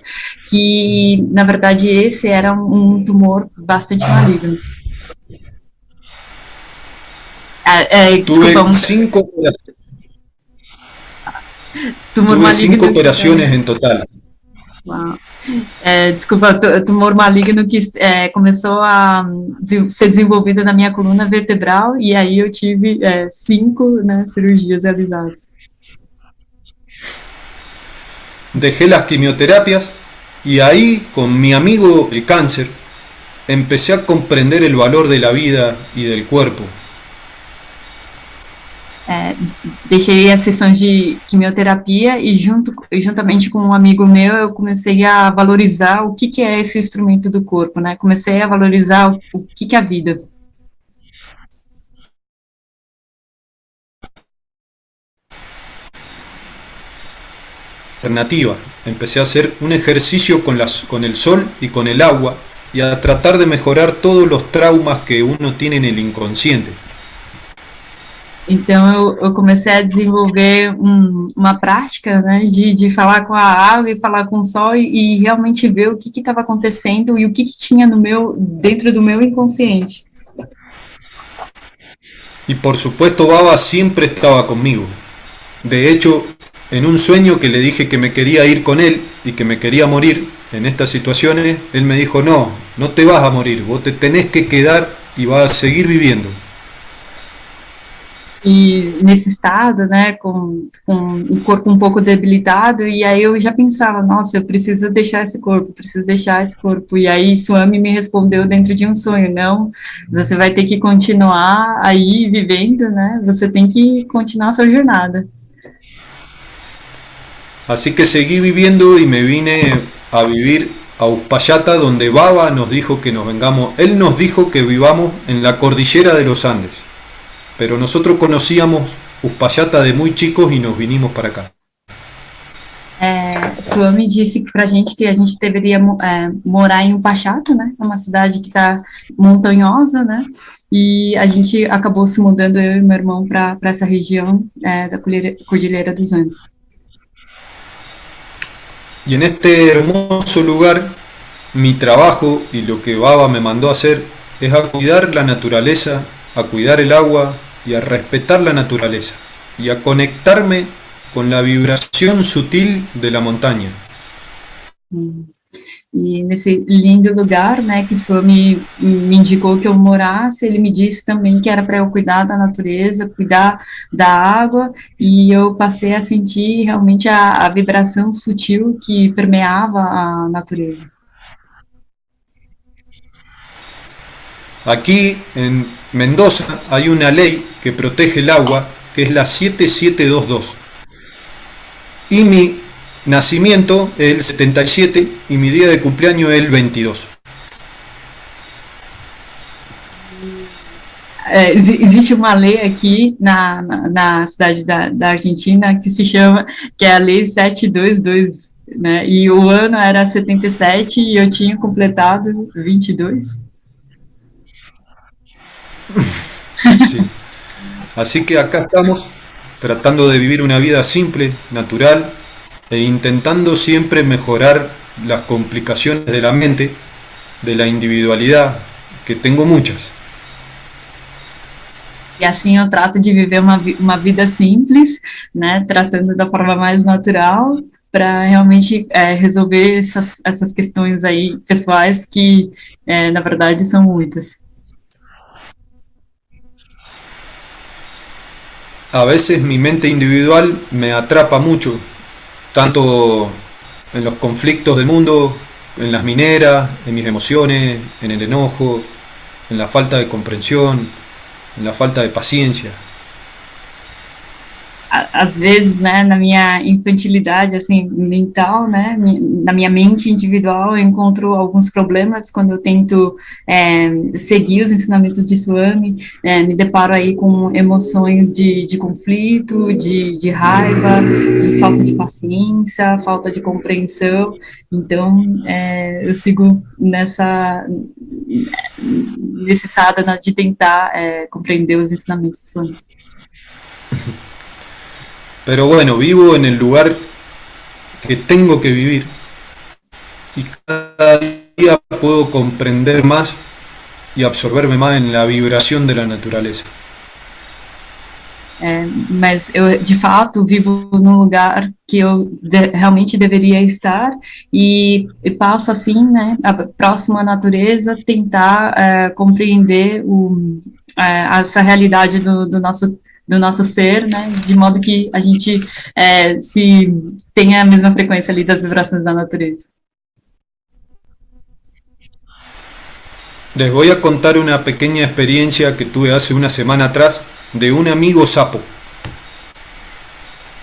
que, na verdade, esse era um tumor bastante maligno. Tuve 5 operaciones en total. Uau. Desculpa, tumor maligno que começou a ser desenvolvido na minha coluna vertebral, e aí eu tive 5, né, cirurgias realizadas. Dejé las quimioterapias y ahí, con mi amigo el cáncer, empecé a comprender el valor de la vida y del cuerpo. Deixei as sessões de quimioterapia, e juntamente com um amigo meu, eu comecei a valorizar o que é esse instrumento do corpo, né? Comecei a valorizar o que é a vida. alternativa. Empecé a hacer un ejercicio con el sol y con el agua y a tratar de mejorar todos los traumas que uno tiene en el inconsciente. Então, eu comecei a desenvolver uma prática, né, de falar com a água e falar com o sol e realmente ver o que estava acontecendo e o que tinha dentro do meu inconsciente. Y por supuesto Baba siempre estaba conmigo. De hecho, en un sueño que le dije que me quería ir con él y que me quería morir en estas situaciones, él me dijo, no, no te vas a morir, vos te tenés que quedar y vas a seguir viviendo. E nesse estado, né, com o corpo um pouco debilitado, e aí eu já pensava, nossa, eu preciso deixar esse corpo, e aí Swami me respondeu dentro de um sonho, não, você vai ter que continuar aí vivendo, né, você tem que continuar a sua jornada. Así que seguí viviendo y me vine a vivir a Uspallata, donde Baba nos dijo que nos vengamos, él nos dijo que vivamos en la cordillera de los Andes. Pero nosotros conocíamos Uspallata de muy chicos y nos vinimos para acá. Swami disse pra gente que a gente deveria morar em Uspallata, né? É uma cidade que está montanhosa, né? E a gente acabou se mudando, eu e meu irmão, para essa região da Cordilheira dos Andes. Y en este hermoso lugar, mi trabajo y lo que Baba me mandó a hacer es a cuidar la naturaleza, a cuidar el agua y a respetar la naturaleza y a conectarme con la vibración sutil de la montaña. E nesse lindo lugar, né, que Swami me indicou que eu morasse, ele me disse também que era para eu cuidar da natureza, cuidar da água, e eu passei a sentir realmente a vibração sutil que permeava a natureza. Aquí en Mendoza hay una ley que protege el agua, que es la 7722. Y mi nacimiento es el 77 y mi día de cumpleaños es el 22. Existe uma lei aqui na cidade da Argentina que é a lei 722, né? E o ano era 77 e eu tinha completado 22. Sí. Así que acá estamos tratando de vivir una vida simple, natural e intentando siempre mejorar las complicaciones de la mente, de la individualidad, que tengo muchas. E assim eu trato de viver uma vida simples, né, tratando da forma mais natural, para realmente resolver essas questões aí pessoais que, na verdade, são muitas. A veces mi mente individual me atrapa mucho, tanto en los conflictos del mundo, en las mineras, en mis emociones, en el enojo, en la falta de comprensión, en la falta de paciencia. Às vezes, né, na minha infantilidade, assim, mental, né, na minha mente individual, eu encontro alguns problemas quando eu tento seguir os ensinamentos de Swami, me deparo aí com emoções de conflito, de raiva, de falta de paciência, falta de compreensão. Então, eu sigo nesse sadhana de tentar compreender os ensinamentos de Swami. Pero bueno, vivo en el lugar que tengo que vivir y cada día puedo comprender más y absorberme más en la vibración de la naturaleza. Mas eu, de fato, vivo num lugar que eu realmente deveria estar e passo, assim, né, próximo à natureza, tentar compreender essa realidade do nosso ser, né, de modo que a gente se tenha a mesma frequência ali das vibrações da natureza. Les voy a contar una pequeña experiencia que tuve hace una semana atrás de un amigo sapo.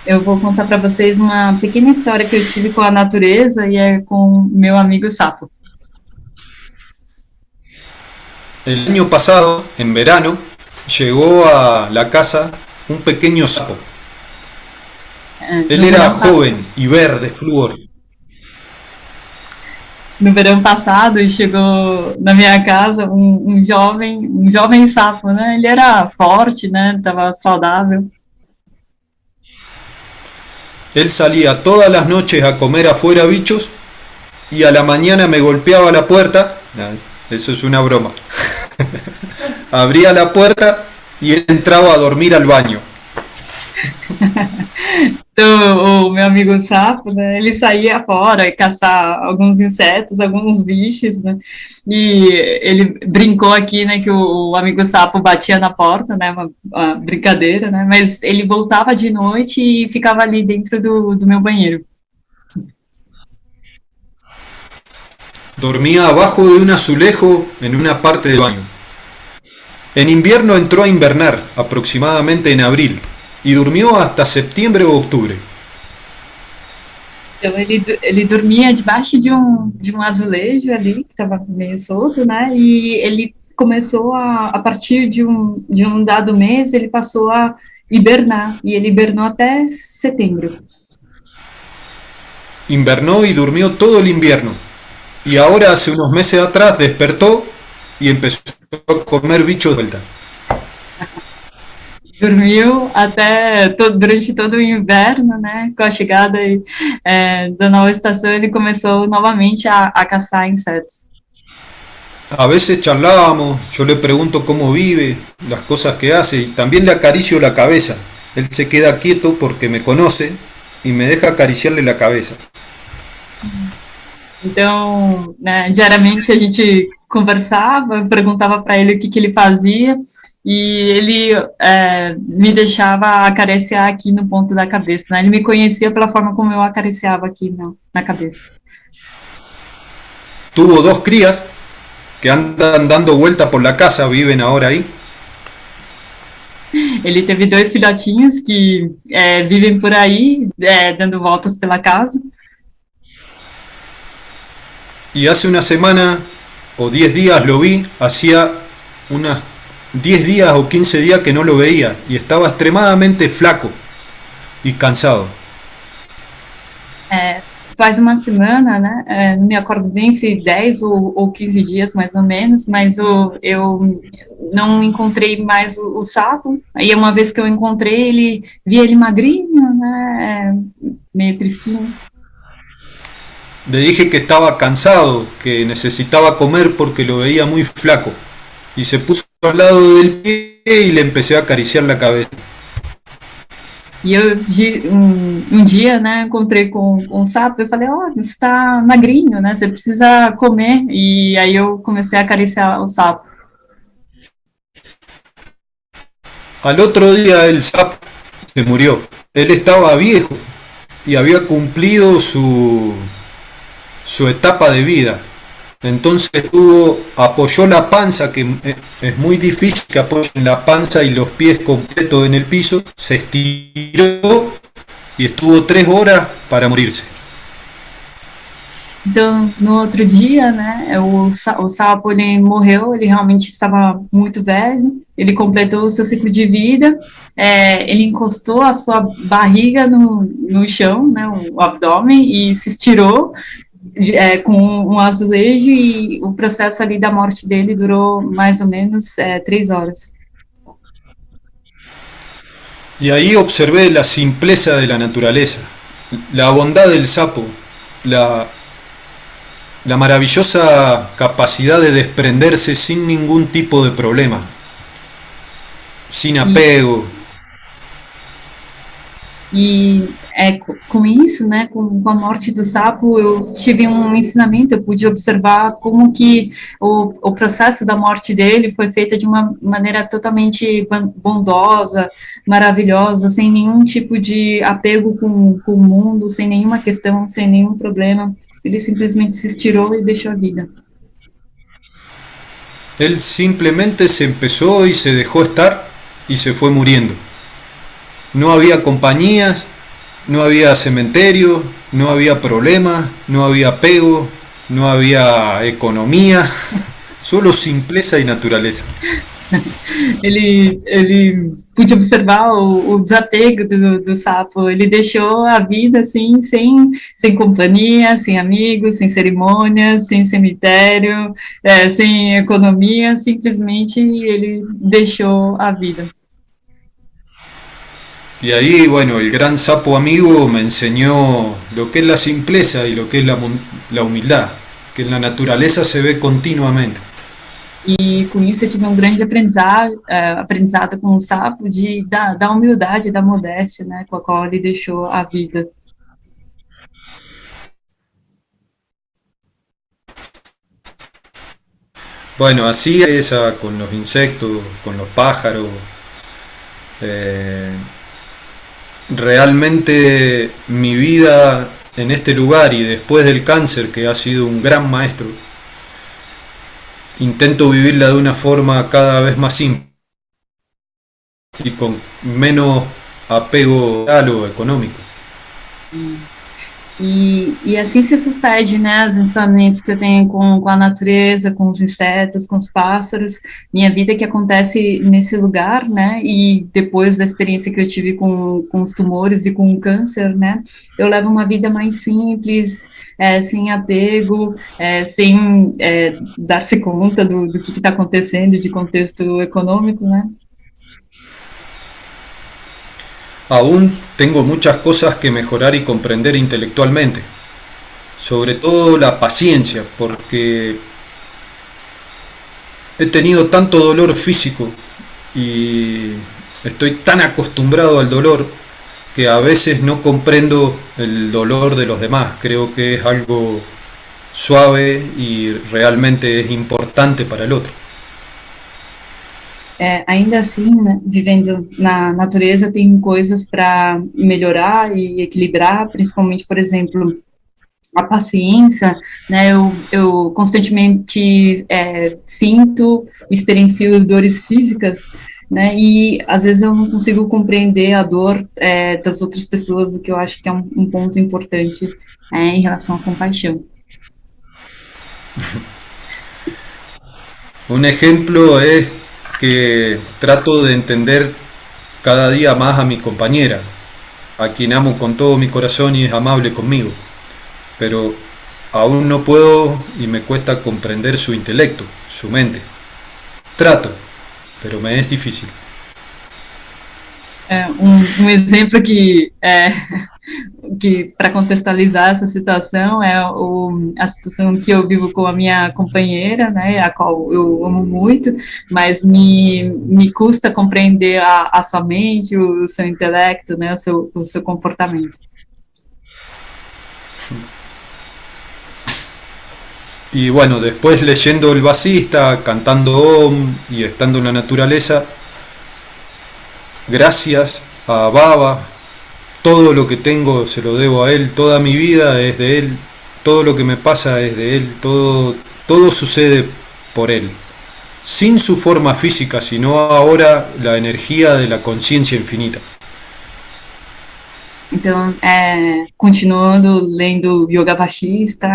Eu vou contar para vocês uma pequena história que eu tive com a natureza e com meu amigo sapo. El año pasado, en verano, llegó a la casa un pequeño sapo. Él era joven y verde, flúor. No verão passado chegou na minha casa um jovem sapo, né? Ele era forte, né? Tava saudável. Él salía todas las noches a comer afuera bichos y a la mañana me golpeaba la puerta. No, eso es una broma. Abría la puerta y él entraba a dormir al baño. Então, o meu amigo sapo, né, ele saía fora caçar alguns insetos, alguns bichos, né, e ele brincou aqui, né, que o amigo sapo batia na porta, né, uma brincadeira, né, mas ele voltava de noite e ficava ali dentro do meu banheiro. Dormía abajo de un azulejo en una parte del baño. En invierno entró a invernar, aproximadamente en abril, y durmió hasta septiembre o octubre. Então ele dormia debaixo de um azulejo ali, que estava meio solto, né? E ele começou a partir de um dado mês, ele passou a hibernar, e ele hibernou até setembro. Invernó y durmió todo el invierno, y ahora hace unos meses atrás despertó y empezó a comer bichos de vuelta. Dormiu durante todo o inverno, né? Com a chegada da nova estação, ele começou novamente a caçar insetos. A veces charlábamos, yo le pregunto cómo vive, las cosas que hace, y también le acaricio la cabeza. Él se queda quieto porque me conoce y me deja acariciarle la cabeza. Então, né, diariamente a gente conversava, perguntava para ele o que ele fazia, e ele me deixava acariciar aqui no ponto da cabeça, né? Ele me conhecia pela forma como eu acariciava aqui na cabeça. Tuvo dos crías que andan dando vuelta por la casa, viven ahora ahí. Ele teve 2 filhotinhos que vivem por aí, dando voltas pela casa. Y hace una semana o 10 días lo vi, hacía unas 10 días o 15 días que no lo veía y estaba extremadamente flaco y cansado. Faz uma semana, né? Não me acordo bem se 10 ou 15 dias mais ou menos, mas eu não encontrei mais o sapo. Aí uma vez que eu encontrei, vi ele magrinho, né? Meio tristinho. Le dije que estaba cansado, que necesitaba comer porque lo veía muy flaco. Y se puso al lado del pie y le empecé a acariciar la cabeza. E eu, dia, né, encontrei com o sapo, eu falei, você está magrinho, né, você precisa comer. E aí eu comecei a acariciar o sapo. Al otro día el sapo se murió. Él estaba viejo y había cumplido su etapa de vida. Entonces apoyó la panza, que es muy difícil que apoyen la panza y los pies completos en el piso, se estiró y estuvo 3 horas para morirse. Então, no outro dia, né, o sapo ele morreu, ele realmente estava muito velho, ele completou o seu ciclo de vida, ele encostou a sua barriga no chão, né, o abdômen, e se estirou com um azulejo, e o processo ali da morte dele durou mais ou menos 3 horas. Y ahí observé la simpleza de la naturaleza, la bondad del sapo, la maravillosa capacidad de desprenderse sin ningún tipo de problema, sin apego. E com isso, né, com a morte do sapo, eu tive um ensinamento, eu pude observar como que o processo da morte dele foi feito de uma maneira totalmente bondosa, maravilhosa, sem nenhum tipo de apego com o mundo, sem nenhuma questão, sem nenhum problema. Ele simplesmente se estirou y deixó a vida. Él simplemente se empezó y se dejó estar y se fue muriendo. No había compañías, no había cementerio, no había problemas, no había apego, no había economía, solo simpleza y naturaleza. Ele pude observar o desapego do sapo. Ele deixou a vida assim, sem companhia, sem amigos, sem cerimônia, sem cemitério, sem economia. Simplesmente ele deixou a vida. Y ahí, bueno, el gran sapo amigo me enseñó lo que es la simpleza y lo que es la humildad, que en la naturaleza se ve continuamente. E com isso eu tive um grande aprendizado com o sapo da humildade, da modéstia, né, com a qual ele deixou a vida. Bueno, así es con los insectos, con los pájaros. eh, Realmente mi vida en este lugar y después del cáncer, que ha sido un gran maestro, intento vivirla de una forma cada vez más simple y con menos apego a lo económico. E assim se sucede, né, os ensinamentos que eu tenho com a natureza, com os insetos, com os pássaros, minha vida que acontece nesse lugar, né, e depois da experiência que eu tive com os tumores e com o câncer, né, eu levo uma vida mais simples, sem apego, sem dar-se conta do que está acontecendo de contexto econômico, né. Aún tengo muchas cosas que mejorar y comprender intelectualmente, sobre todo la paciencia, porque he tenido tanto dolor físico y estoy tan acostumbrado al dolor que a veces no comprendo el dolor de los demás. Creo que es algo suave y realmente es importante para el otro. Ainda assim, né, vivendo na natureza, tem coisas para melhorar e equilibrar, principalmente, por exemplo, a paciência, né, eu constantemente sinto, experiencio dores físicas, né, e às vezes eu não consigo compreender a dor das outras pessoas, o que eu acho que é um ponto importante em relação à compaixão. Un ejemplo es que trato de entender cada día más a mi compañera, a quien amo con todo mi corazón y es amable conmigo, pero aún no puedo y me cuesta comprender su intelecto, su mente. Trato, pero me es difícil. Exemplo que para contextualizar essa situação a situação que eu vivo com a minha companheira, né, a qual eu amo muito, mas me custa compreender a sua mente, o seu intelecto, né, o seu comportamento. Y bueno, después leyendo El Basista, cantando Om y estando en la naturaleza, gracias a Baba, todo lo que tengo se lo debo a él, toda mi vida es de él, todo lo que me pasa es de él, todo sucede por él, sin su forma física, sino ahora la energía de la conciencia infinita. Então, continuando lendo Yoga Vashista,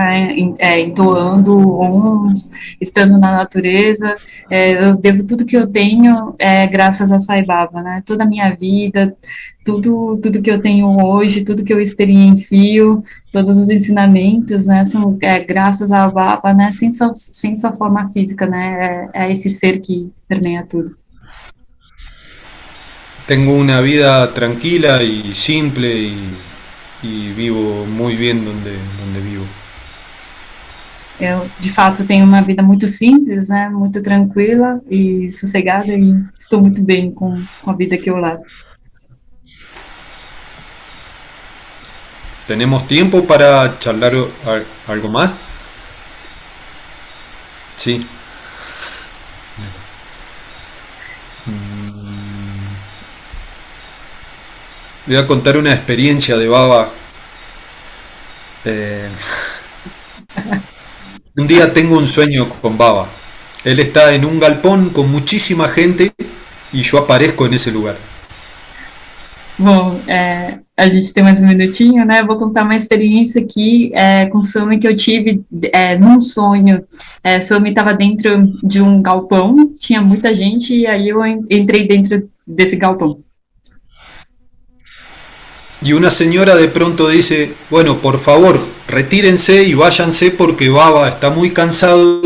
entoando OMs, estando na natureza, eu devo tudo que eu tenho graças a Sai Baba, né? Toda a minha vida, tudo que eu tenho hoje, tudo que eu experiencio, todos os ensinamentos, né, são graças a Baba, né? Sem sua forma física, né? É esse ser que permeia tudo. Tengo una vida tranquila y simple y vivo muy bien donde vivo. Eu, de fato, tenho uma vida muito simples, né, muito tranquila e sossegada e estou muito bem com a vida que eu levo. ¿Tenemos tiempo para charlar algo más? Sí. Voy a contar una experiencia de Baba. Un día tengo un sueño con Baba. Él está en un galpón con muchísima gente y yo aparezco en ese lugar. Bom, a gente tem mais um minutinho, né? Eu vou contar uma experiência aqui com o Swami que eu tive num sonho. Swami estava dentro de um galpão, tinha muita gente, e aí eu entrei dentro desse galpão. Y una señora de pronto dice, bueno, por favor, retírense y váyanse porque Baba está muy cansado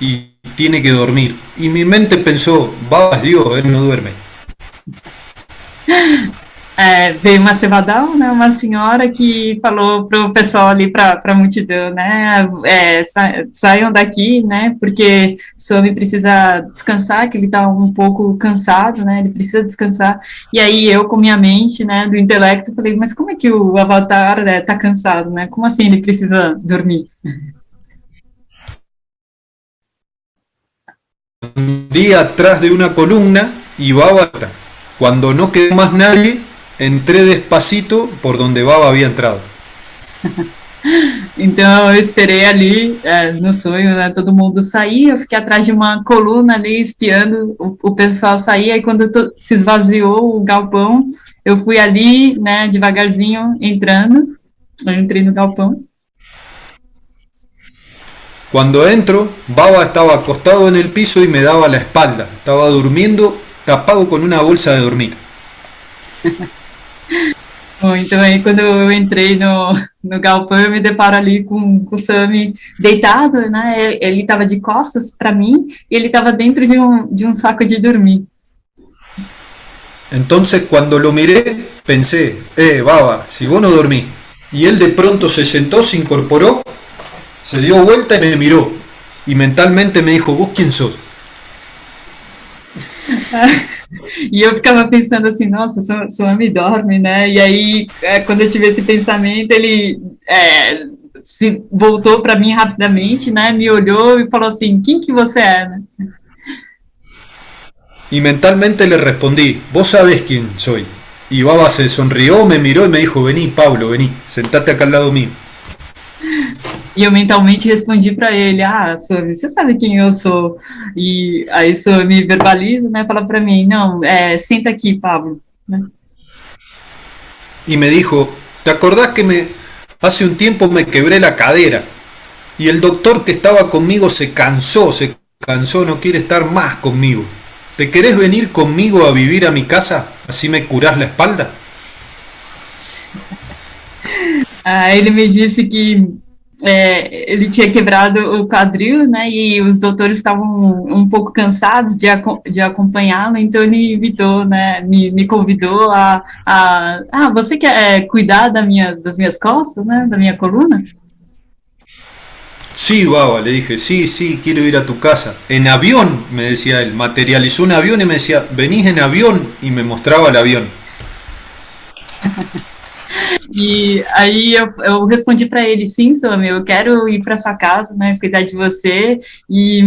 y tiene que dormir. Y mi mente pensó, Baba es Dios, él no duerme. Veio uma Sevadão, né, uma senhora que falou pro pessoal ali, para a multidão, né, saiam daqui, né, porque Swami precisa descansar, que ele está um pouco cansado, né, ele precisa descansar. E aí eu, com minha mente, né, do intelecto, falei, mas como é que o Avatar está cansado, né, como assim ele precisa dormir? Día atrás de una columna y Baba está. Cuando no quedó más nadie, entré despacito por donde Baba había entrado. Então eu esperei ali no sonho, né, todo mundo sair, eu fiquei atrás de uma coluna ali espiando o pessoal sair, aí quando se esvaziou o galpão, eu fui ali, né, devagarzinho entrando, eu entrei no galpão. Cuando entro, Baba estaba acostado en el piso y me daba la espalda. Estaba durmiendo tapado con una bolsa de dormir. Bom, então aí quando eu entrei no galpão, eu me deparo ali com o Swami deitado, né? Ele estava de costas para mim e ele estava dentro de um saco de dormir. Entonces cuando lo miré, pensé, Baba, si vos no dormís. Y él de pronto se sentó, se incorporó, se dio vuelta y me miró. Y mentalmente me dijo, ¿vos quién sos? E eu ficava pensando assim, nossa, Swami dorme, né? E aí, quando eu tive esse pensamento, ele se voltou para mim rapidamente, né? Me olhou e falou assim, quem que você é, né? Y mentalmente le respondí, vos sabés quién soy. Y Baba se sonrió, me miró y me dijo, vení Pablo, vení, sentate acá al lado mío. E eu mentalmente respondi para ele, Swami, você sabe quem eu sou? E aí Swami verbaliza, né, fala para mim, não, senta aqui, Pablo. Né? Y me dijo, ¿te acordás que hace un tiempo me quebré la cadera? Y el doctor que estaba conmigo se cansó, no quiere estar más conmigo. ¿Te querés venir conmigo a vivir a mi casa? Así me curás la espalda. Ele me disse que ele tinha quebrado o quadril, né, e os doutores estavam um pouco cansados de acompanhá-lo, então ele invitou, né, me convidou você quer cuidar das minhas costas, né, da minha coluna? Sí, Baba, le dije, sí, quiero ir a tu casa. En avión, me decía él, materializó un avión y me decía, venís en avión, y me mostraba el avión. E aí eu respondi para ele, sim, Swami, eu quero ir para sua casa, né, cuidar de você, e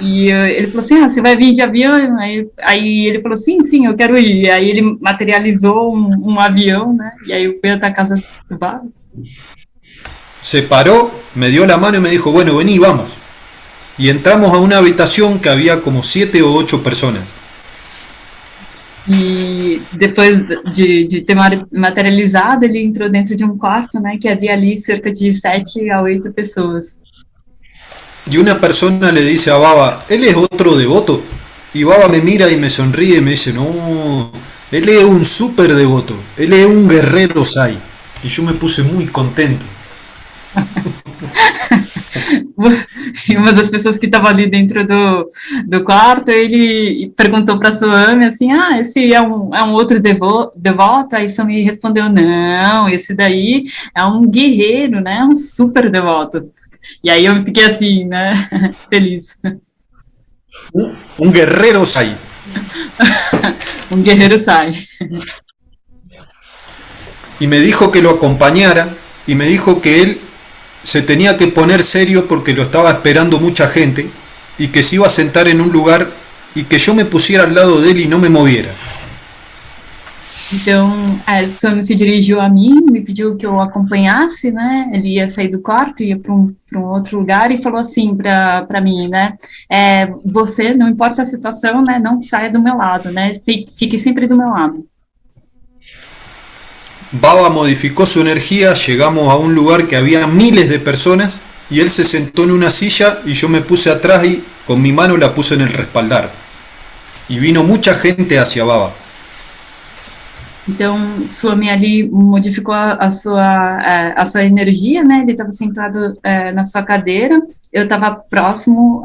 ele falou assim, você vai vir de avião? Aí ele falou, sim, eu quero ir, aí ele materializou um avião, né, e aí eu fui até a casa do Baba. Se paró, me dio la mano y me dijo, bueno, vení, vamos. Y entramos a una habitación que había como 7 o 8 personas. E depois de ter materializado, ele entrou dentro de um quarto, né, que havia ali cerca de 7 a 8 pessoas. Y una persona le dice a Baba, él es otro devoto. Y Baba me mira y me sonríe y me dice, no, él es un súper devoto, él es un guerrero Sai. Y yo me puse muy contento. E uma das pessoas que estava ali dentro do quarto, ele perguntou para Swami assim, esse é um outro devoto? Aí Swami respondeu, não, esse daí é um guerreiro, né, um super devoto. E aí eu fiquei assim, né, feliz. Un guerrero Sai. Un guerreiro Sai. Y me dijo que lo acompañara y me dijo que él se tenía que poner serio porque lo estaba esperando mucha gente y que se iba a sentar en un lugar y que yo me pusiera al lado de él y no me moviera. Então, Swami se dirigiu a mim, me pediu que eu acompanhasse, né? Ele ia sair do quarto, ia para um outro lugar e falou assim para mim, né? Você, não importa a situação, né? Não saia do meu lado, né? Fique sempre do meu lado. Baba modificó su energía, llegamos a un lugar que había miles de personas y él se sentó en una silla y yo me puse atrás y con mi mano la puse en el respaldar. Y vino mucha gente hacia Baba. Então, Swami ali modificou a sua energia, né? Ele estava sentado na sua cadeira, eu estava próximo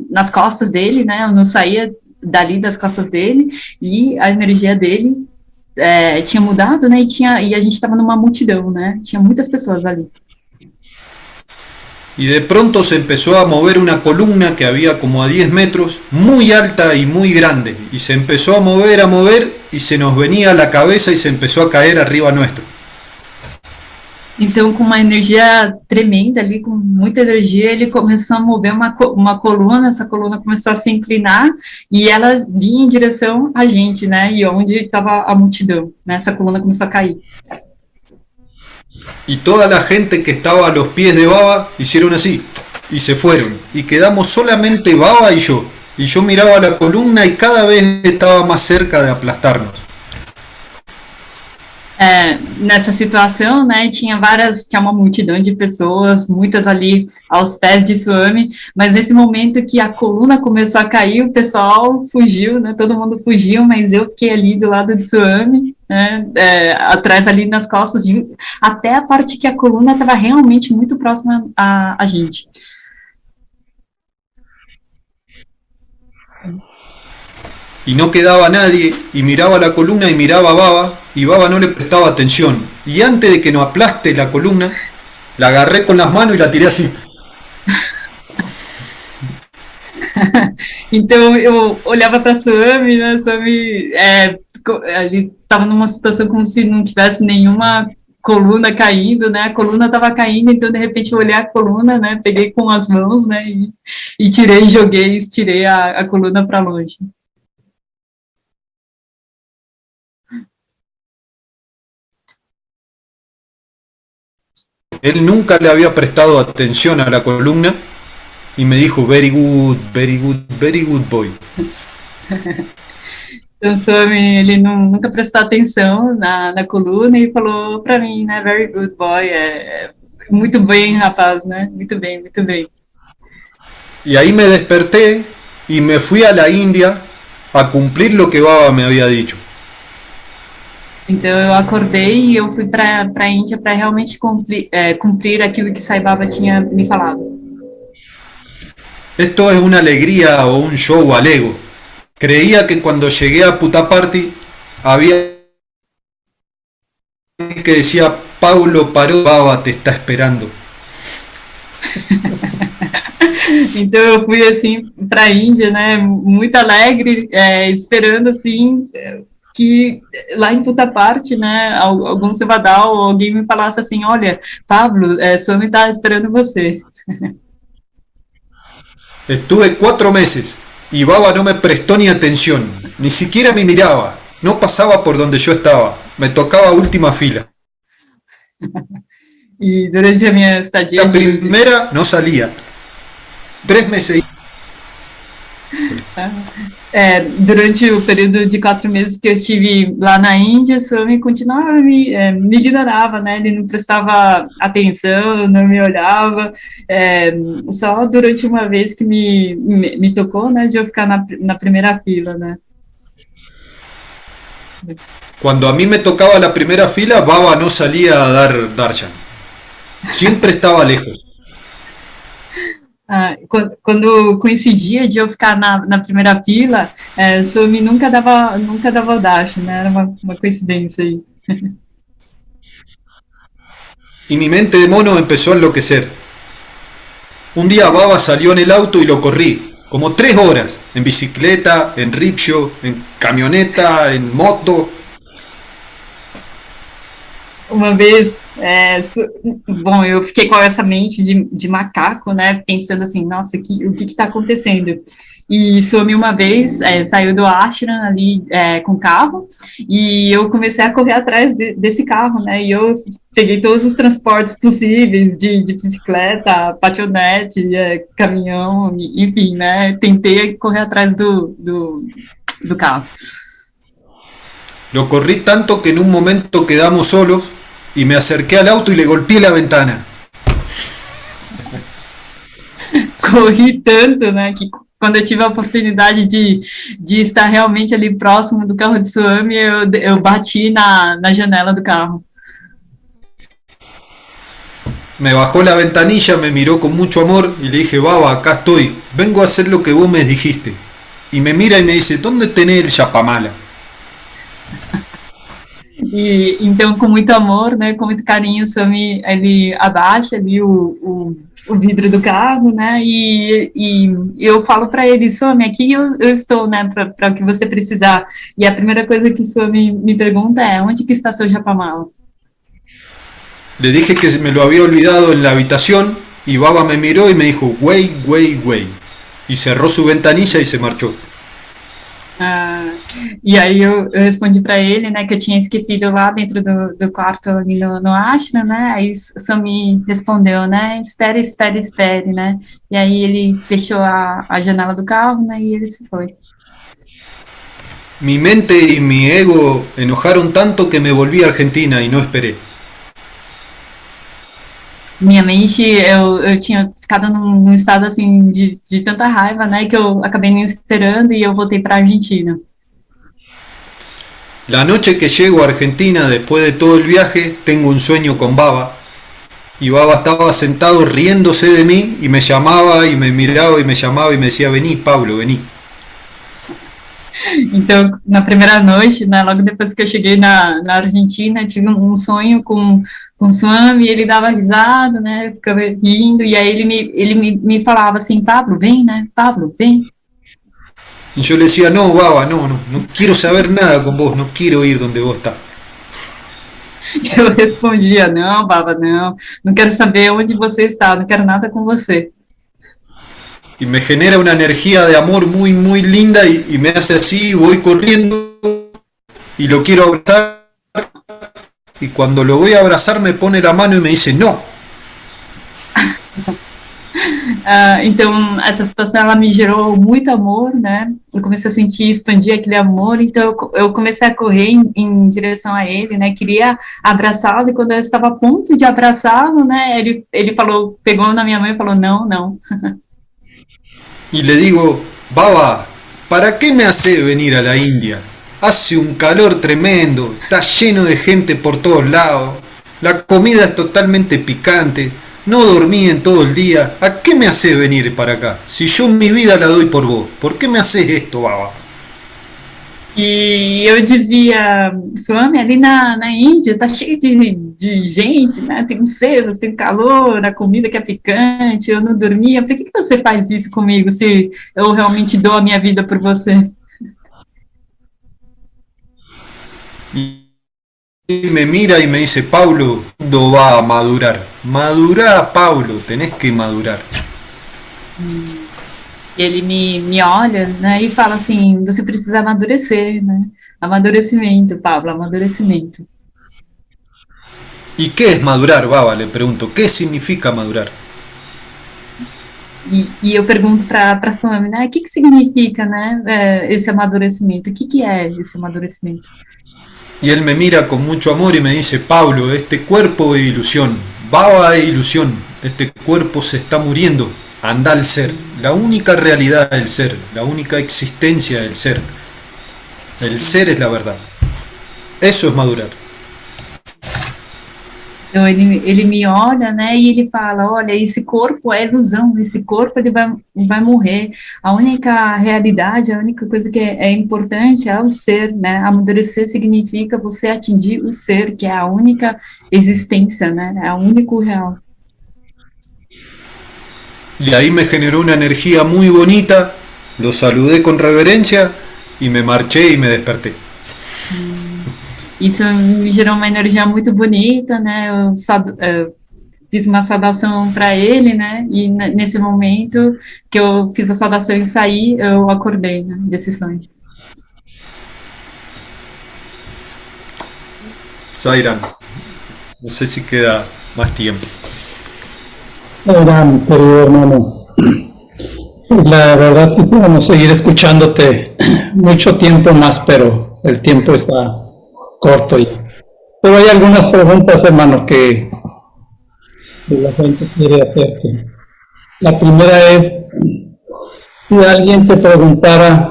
nas costas dele, né? Eu não saía dali das costas dele, e a energia dele tinha mudado, né? E a gente estava numa multidão, né? Tinha muitas pessoas ali. Y de pronto se empezó a mover una columna que había como a 10 metros, muy alta y muy grande, y se empezó a mover, y se nos venía a la cabeza y se empezó a caer arriba nuestro. Então, com uma energia tremenda ali, com muita energia, ele começou a mover uma coluna, essa coluna começou a se inclinar, e ela vinha em direção a gente, né, e onde estava a multidão, né, essa coluna começou a cair. Y toda la gente que estaba a los pies de Baba hicieron así, y se fueron, y quedamos solamente Baba y yo miraba la columna y cada vez estaba más cerca de aplastarnos. Nessa situação, né, tinha uma multidão de pessoas, muitas ali aos pés de Swami, mas nesse momento que a coluna começou a cair, o pessoal fugiu, né, todo mundo fugiu, mas eu fiquei ali do lado de Swami, né, atrás ali nas costas, até a parte que a coluna estava realmente muito próxima a gente. Y no quedaba nadie, y miraba la columna y miraba a Baba, y Baba no le prestaba atención. Y antes de que nos aplaste la columna, la agarré con las manos y la tiré así. Então eu olhava para Swami, né, Swami ele estava numa situação como se não tivesse nenhuma coluna caindo, né, a coluna estava caindo, então de repente eu olhei a coluna, né, peguei com as mãos, né, e tirei a coluna para longe. Él nunca le había prestado atención a la columna y me dijo, very good, very good, very good boy. Então, Swami, ele nunca prestou atenção na coluna e falou para mim, né, very good boy, muito bem, rapaz, né, muito bem, muito bem. Y ahí me desperté y me fui a la India a cumplir lo que Baba me había dicho. Então eu acordei e eu fui para a Índia para realmente cumprir aquilo que Sai Baba tinha me falado. Esto es una alegría o un show al ego. Creía que cuando llegué a Puttaparthi había que decía, Paulo paró, Baba te está esperando. Então eu fui assim para a Índia, né, muito alegre, esperando assim que lá em Puttaparthi, né, algum Sevadal ou alguém me falasse assim, olha, Pablo, Swami está esperando você. Estuve 4 meses y Baba no me prestó ni atención, ni siquiera me miraba, no pasaba por donde yo estaba, me tocaba última fila. E durante a minha estadia... La primera no salía. 3 meses... durante o período de 4 meses que eu estive lá na Índia, o Swami continuava me ignorava, né? Ele não prestava atenção, não me olhava, só durante uma vez que me tocou, né, de eu ficar na primeira fila, né? Cuando a mí me tocaba la primera fila, Baba no salía a dar darshan. Siempre estaba lejos. Quando coincidia de eu ficar na primeira fila, Swami nunca dava o darshan, né? Era uma coincidência aí. Y mi mente de mono empezó a enloquecer. Un día Baba salió en el auto y lo corrí, como 3 horas, en bicicleta, en rickshaw, en camioneta, en moto. Uma vez, bom, eu fiquei com essa mente de macaco, né, pensando assim, nossa, o que está acontecendo? E Swami uma vez saiu do ashram ali com o carro, e eu comecei a correr atrás desse carro, né, e eu peguei todos os transportes possíveis, de bicicleta, patinete, caminhão, enfim, né, tentei correr atrás do carro. Lo corrí tanto que en un momento quedamos solos y me acerqué al auto y le golpeé la ventana. Corri tanto, né, que quando eu tive a oportunidade de estar realmente ali próximo do carro de Swami, eu bati na janela do carro. Me bajó la ventanilla, me miró con mucho amor y le dije, Baba, acá estoy, vengo a hacer lo que vos me dijiste. Y me mira y me dice, ¿dónde tenés el chapamala? E então, com muito amor, né, com muito carinho, o Swami, ele abaixa ali o vidro do carro, né, e eu falo para ele, Swami, aqui eu estou, né, para o que você precisar. E a primeira coisa que o Swami me pergunta é, onde que está seu japamala? Le dije que me lo había olvidado en la habitación y Baba me miró y me dijo, güey, güey, güey. Y cerró su ventanilla y se marchó. E aí eu respondi para ele, né, que eu tinha esquecido lá dentro do quarto ali no ashram, né, aí o Swami respondeu, né, espere, espere, espere, né, e aí ele fechou a janela do carro, né, e ele se foi. Mi mente y mi ego enojaron tanto que me volví a Argentina y no esperé. Minha mente, eu tinha ficado num estado assim de tanta raiva, né, que eu acabei nem esperando e eu voltei para a Argentina. La noche que llego a Argentina después de todo el viaje, tengo un sueño con Baba. Y Baba estaba sentado riéndose de mí y me llamaba y me miraba y me llamaba y me decía, vení, Pablo, vení. Então, na primeira noite, né, logo depois que eu cheguei na Argentina, tive um sonho com o Swami, e ele dava risada, né, ficava rindo, e aí ele me falava assim, Pablo, vem, né, Pablo, vem. Y yo le decía, no, Baba, no quiero saber nada con vos, no quiero ir donde vos estás. Eu respondia, não, Baba, não quero saber onde você está, não quero nada com você. Y me genera una energía de amor muy, muy linda y me hace así, voy corriendo y lo quiero abrazar. Y cuando lo voy a abrazar me pone la mano y me dice, no. Então, essa situação, ela me gerou muito amor, né? Eu comecei a sentir, expandir aquele amor, então eu comecei a correr em direção a ele, né? Queria abraçá-lo, e quando eu estava a ponto de abraçá-lo, né? Ele falou, pegou na minha mão e falou, não. Y le digo, Baba, ¿para qué me hace venir a la India? Hace un calor tremendo, está lleno de gente por todos lados, la comida es totalmente picante, no dormí en todo el día, ¿a qué me hace venir para acá? Si yo mi vida la doy por vos, ¿por qué me haces esto, Baba? E eu dizia, Swami, ali na Índia tá cheio de gente, né? Tem cervos, tem calor, a comida que é picante, eu não dormia. Por que você faz isso comigo se eu realmente dou a minha vida por você? Y me mira y me dice, Pablo, ¿cuándo va a madurar? Madurá, Pablo, tenés que madurar. Ele me olha, né, e fala assim, você precisa amadurecer, né? Amadurecimento, Pablo, amadurecimento. ¿Y qué es madurar, Baba? Le pregunto, ¿qué significa madurar? E eu pergunto para Swami, né, o que significa, né, esse amadurecimento? O que é esse amadurecimento? Y él me mira con mucho amor y me dice, Pablo, este cuerpo es ilusión, Baba es ilusión, este cuerpo se está muriendo, anda al ser, la única realidad del ser, la única existencia del ser. El ser es la verdad. Eso es madurar. Então ele me olha, né, e ele fala, olha, esse corpo é ilusão, esse corpo ele vai morrer, a única realidade, a única coisa que é importante é o ser, né, amadurecer significa você atingir o ser, que é a única existência, né, é o único real. Y ahí me generó una energía muy bonita, lo saludé con reverencia y me marché y me desperté. Isso me gerou uma energia muito bonita, né? Eu fiz uma saudação para ele, né? E nesse momento que eu fiz a saudação e saí, eu acordei, né, desse sonho. Sairam, no sé si queda más tiempo. Sairam, querido hermano, la verdad quisiéramos seguir escuchándote mucho tiempo más, pero el tiempo está corto ya. Pero hay algunas preguntas, hermano, que la gente quiere hacerte. La primera es, si alguien te preguntara,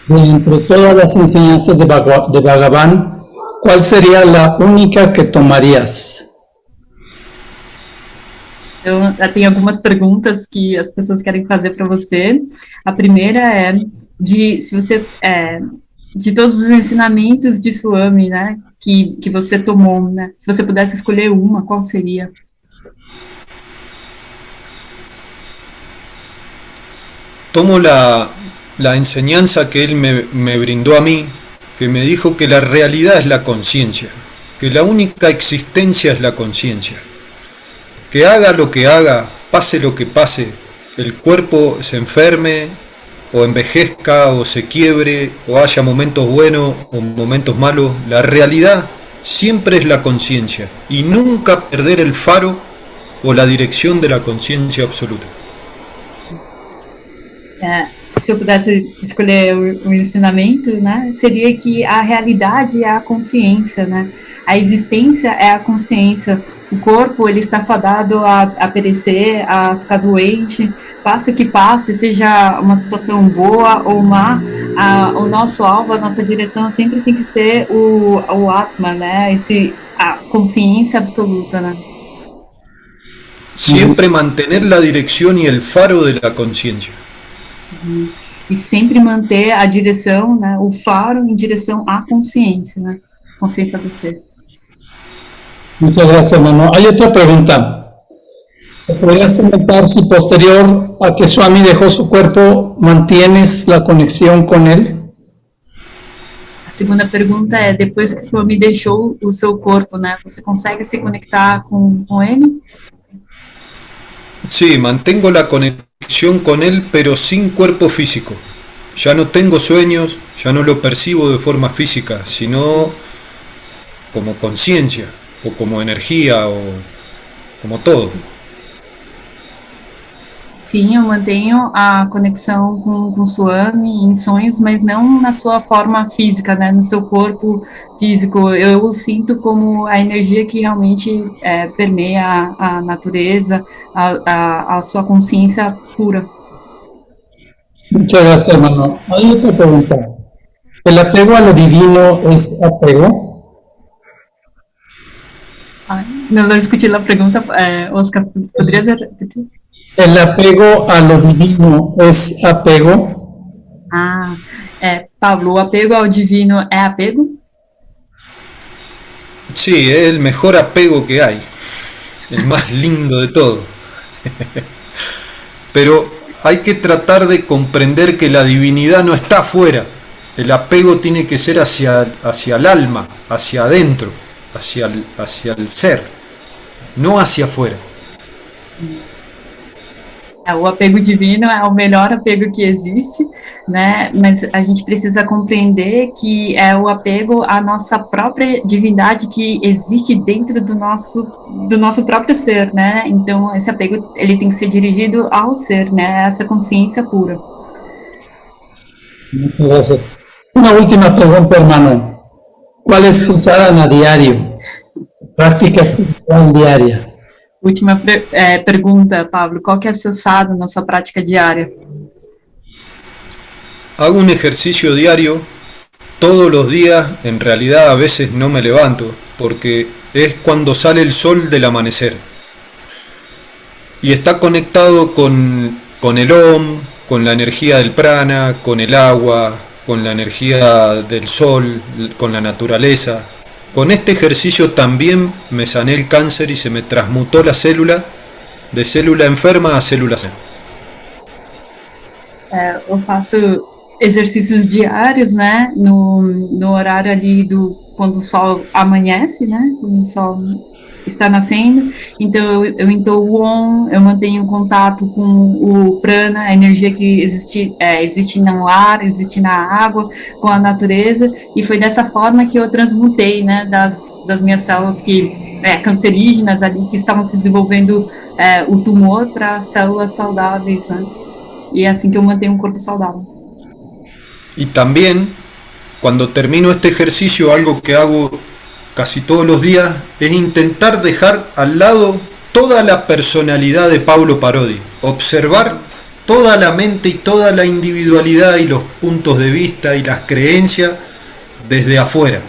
de entre todas las enseñanzas de Bhagavan, ¿cuál sería la única que tomarías? Então, tem algumas perguntas que as pessoas querem fazer para você. A primeira é de todos os ensinamentos de Swami, né, que você tomou, né? Se você pudesse escolher uma, qual seria? Tomo la enseñanza que él me brindó a mí, que me dijo que la realidad es la conciencia, que la única existencia es la conciencia. Que haga lo que haga, pase lo que pase, el cuerpo se enferme, o envejezca, o se quiebre, o haya momentos buenos o momentos malos, la realidad siempre es la conciencia, y nunca perder el faro o la dirección de la conciencia absoluta. Se eu pudesse escolher o ensinamento, né, seria que a realidade é a consciência, né? A existência é a consciência. O corpo, ele está fadado a perecer, a ficar doente, passe o que passe, seja uma situação boa ou má, o nosso alvo, a nossa direção sempre tem que ser o Atma, né? A consciência absoluta, né? Siempre mantener la dirección y el faro de la conciencia. E sempre manter a direção, né, o faro em direção à consciência, né? Consciência do ser. Muchas gracias, hermano. Hay otra pregunta. ¿Se podrías comentar si posterior a que Swami dejó su cuerpo, mantienes la conexión con él? A segunda pergunta é, depois que Swami deixou o seu corpo, né, você consegue se conectar com ele? Sí, mantengo la conexión con él, pero sin cuerpo físico. Ya no tengo sueños, ya no lo percibo de forma física, sino como conciencia, o como energia, ou como todo. Sim, eu mantenho a conexão com Swami em sonhos, mas não na sua forma física, né, no seu corpo físico. Eu o sinto como a energia que realmente permeia a natureza, a sua consciência pura. Muchas gracias, hermano. Hay otra pregunta. ¿El apego a lo divino es apego? Não escutei a pergunta, Oscar, poderia repetir? ¿El apego a lo divino es apego? Pablo, o apego ao divino é apego? Sí, es el mejor apego que hay, el más lindo de todo. Pero hay que tratar de comprender que la divinidad no está afuera. El apego tiene que ser hacia el alma, hacia adentro, hacia el ser, no hacia afuera. O apego divino é o melhor apego que existe, né? Mas a gente precisa compreender que é o apego à nossa própria divindade que existe dentro do nosso próprio ser, né? Então, esse apego, ele tem que ser dirigido ao ser, né? Essa consciência pura. Muchas gracias. Una última pregunta, hermano. ¿Cuál es tu sadhana diario? Práctica espiritual diaria. Última pergunta, Pablo. Qual que é a seu sadhana na sua prática diária? Hago un ejercicio diario, todos los días, en realidad a veces no me levanto, porque es cuando sale el sol del amanecer. Y está conectado con el Om, con la energía del prana, con el agua, con la energía del sol, con la naturaleza. Con este ejercicio también me sané el cáncer y se me transmutó la célula de célula enferma a célula sana. Eu faço exercícios diários, né, no horário ali quando o sol amanhece, né, quando o sol está nascendo. Então eu entoo o Om, eu mantenho contato com o prana, a energia que existe no ar, existe na água, com a natureza, e foi dessa forma que eu transmutei, né, das minhas células cancerígenas ali, que estavam se desenvolvendo o tumor, para células saudáveis, né, e é assim que eu mantenho um corpo saudável. Y también cuando termino este ejercicio, algo que hago casi todos los días, es intentar dejar al lado toda la personalidad de Paulo Parodi, observar toda la mente y toda la individualidad y los puntos de vista y las creencias desde afuera.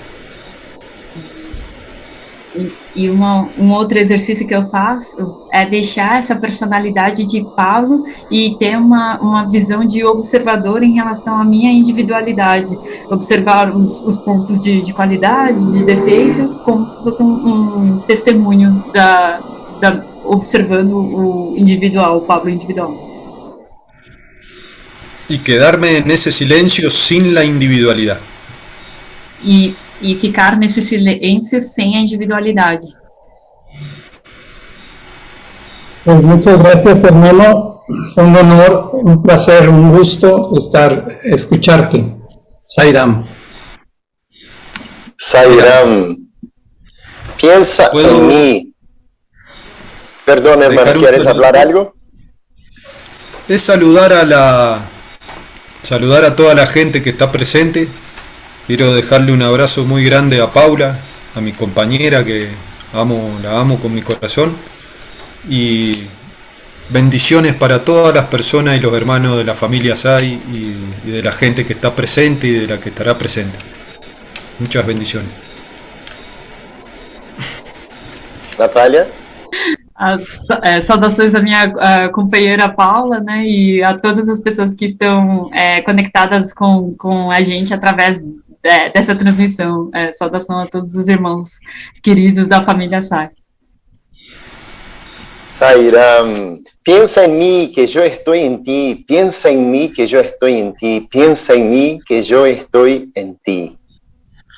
E outro exercício que eu faço é deixar essa personalidade de Paulo e ter uma visão de observador em relação à minha individualidade. Observar os pontos de qualidade, de defeito, como se fosse um testemunho observando o individual, o Pablo individual. Y quedarme en ese silencio sin la individualidad. E ficar nesse silêncio sem a individualidade. Pues muchas gracias, hermano. Fue un honor, un placer, un gusto escucharte. Sairam. Sairam, piensa en mí. Perdón, hermano, ¿quieres hablar algo? Es saludar a toda la gente que está presente. Quiero dejarle un abrazo muy grande a Paula, a mi compañera que la amo con mi corazón, y bendiciones para todas las personas y los hermanos de la familia Sai y de la gente que está presente y de la que estará presente. Muchas bendiciones. Natalia? Saudações à minha companheira Paula, né, e a todas as pessoas que estão conectadas com a gente através dessa transmissão. Saudação a todos os irmãos queridos da família Sai. Sairam, piensa en mí que yo estoy en ti, piensa en mí que yo estoy en ti, piensa en mí que yo estoy en ti.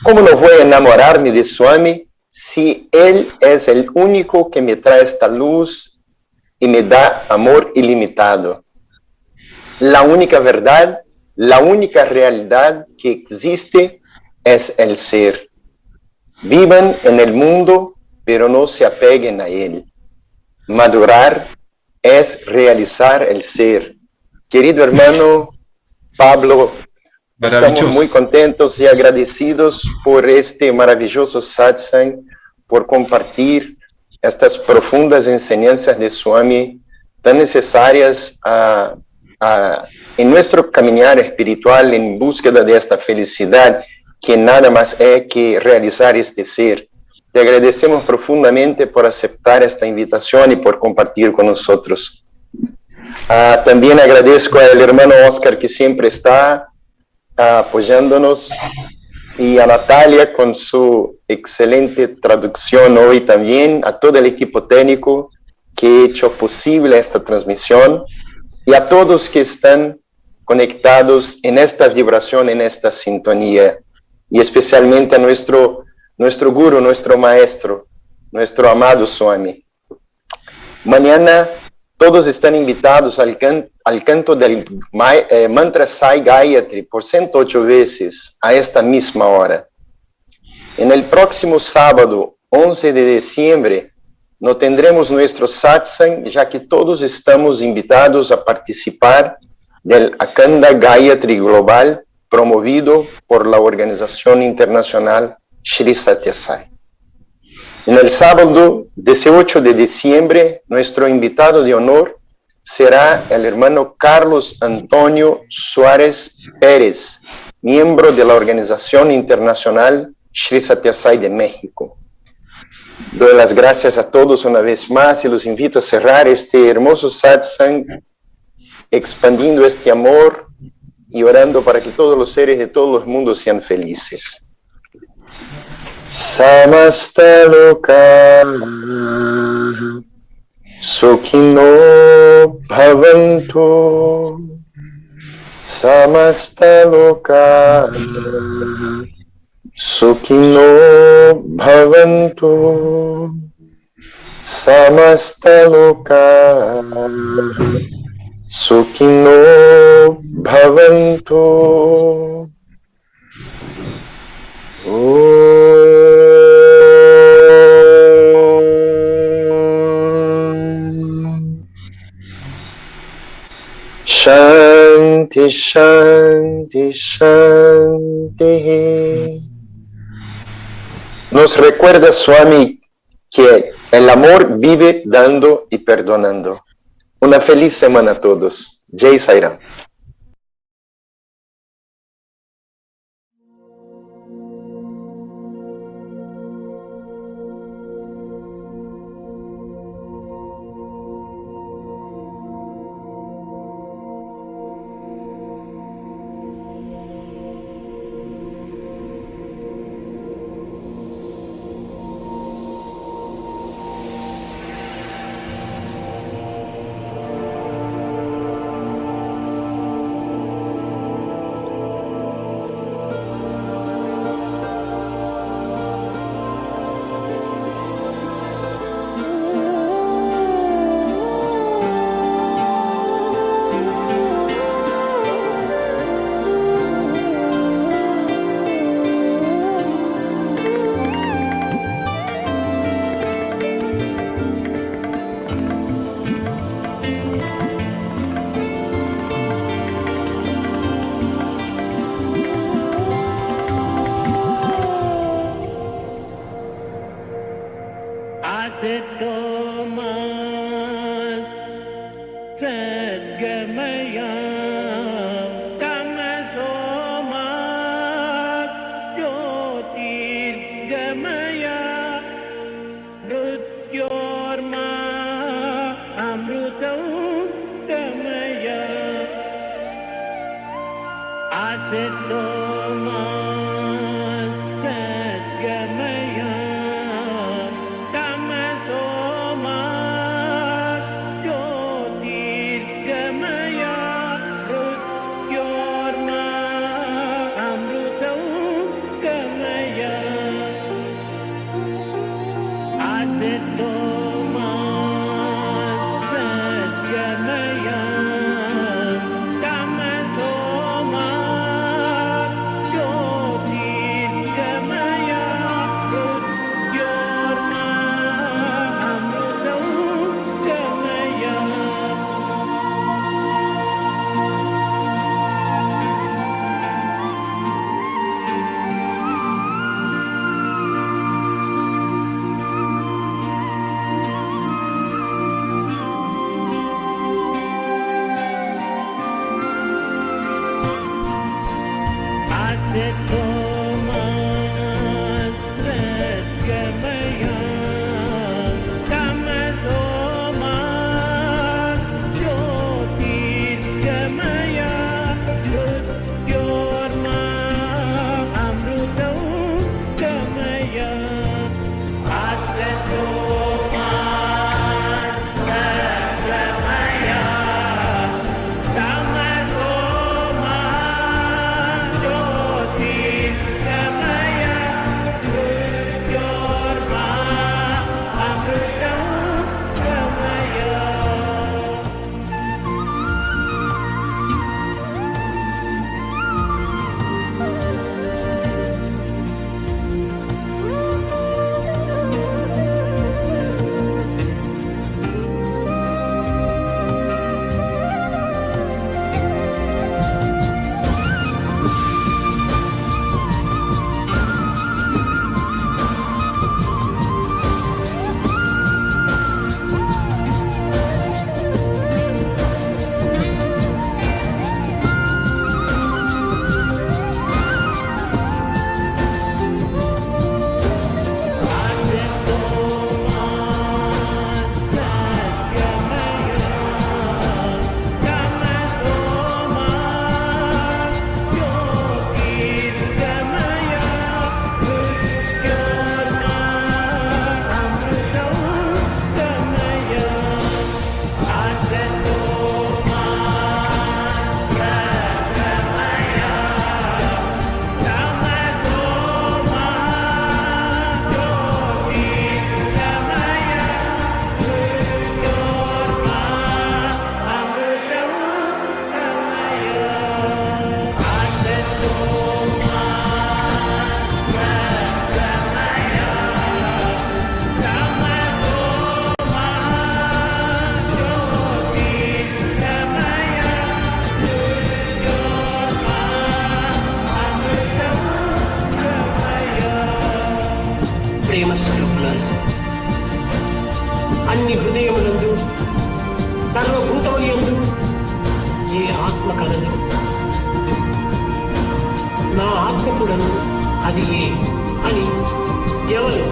¿Cómo no voy a enamorarme de Swami si Él es el único que me trae esta luz y me da amor ilimitado? La única verdad, la única realidad que existe es el ser. Vivan en el mundo, pero no se apeguen a él. Madurar es realizar el ser. Querido hermano Pablo, estamos muy contentos y agradecidos por este maravilloso satsang, por compartir estas profundas enseñanzas de Swami tan necesarias en nuestro caminar espiritual en búsqueda de esta felicidad que nada más es que realizar este ser. Te agradecemos profundamente por aceptar esta invitación y por compartir con nosotros. También agradezco al hermano Oscar que siempre está apoyándonos, y a Natalia con su excelente traducción hoy también, a todo el equipo técnico que ha hecho posible esta transmisión, y a todos que están conectados en esta vibración, en esta sintonía, y especialmente a nuestro guru, nuestro maestro, nuestro amado Swami. Mañana todos están invitados al canto del mantra Sai Gayatri por 108 veces a esta misma hora. En el próximo sábado, 11 de diciembre, no tendremos nuestro satsang, ya que todos estamos invitados a participar del Akhanda Gayatri Global promovido por la organización internacional Shri Satya Sai. En el sábado 18 de diciembre, nuestro invitado de honor será el hermano Carlos Antonio Suárez Pérez, miembro de la organización internacional Shri Satya Sai de México. Doy las gracias a todos una vez más y los invito a cerrar este hermoso satsang expandiendo este amor y orando para que todos los seres de todos los mundos sean felices. Samasta loka sukhino bhavantu, samasta loka sukhino bhavantu, samasta loka sukhino bhavantu. Shanti. Shanti, Shanti, Shanti. Nos recuerda, Swami, que el amor vive dando y perdonando. Una feliz semana a todos. Jai Sairam. సర్వభూతములందు ఏ ఆత్మ కలదు, నా ఆత్మ కూడాను అది ఏ అని ఎవరు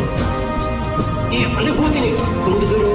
ఈ అనుభూతిని పొందుదురు?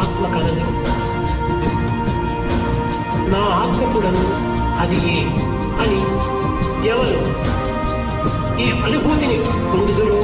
ఆత్మ కలదు, నా ఆత్మ కూడాను అది అని ఎవరు ఈ అనుభూతిని పొందుదురు?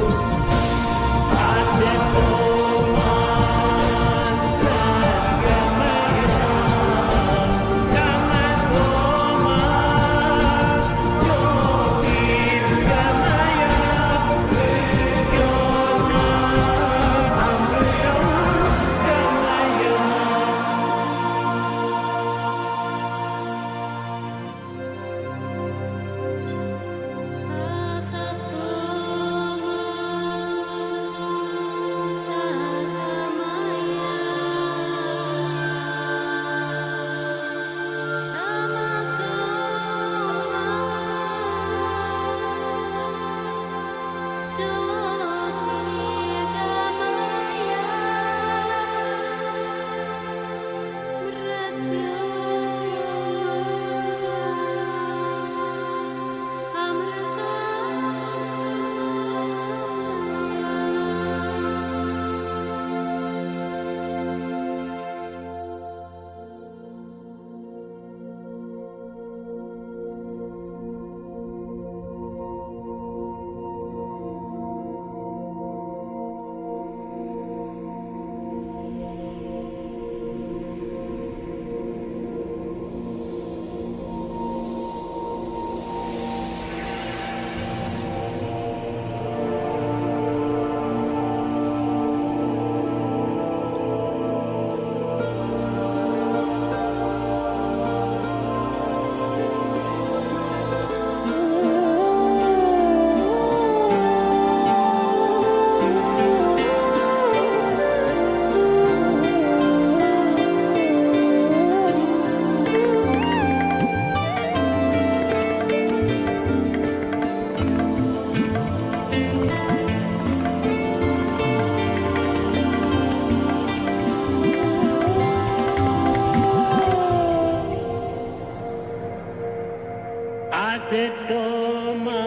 Come on.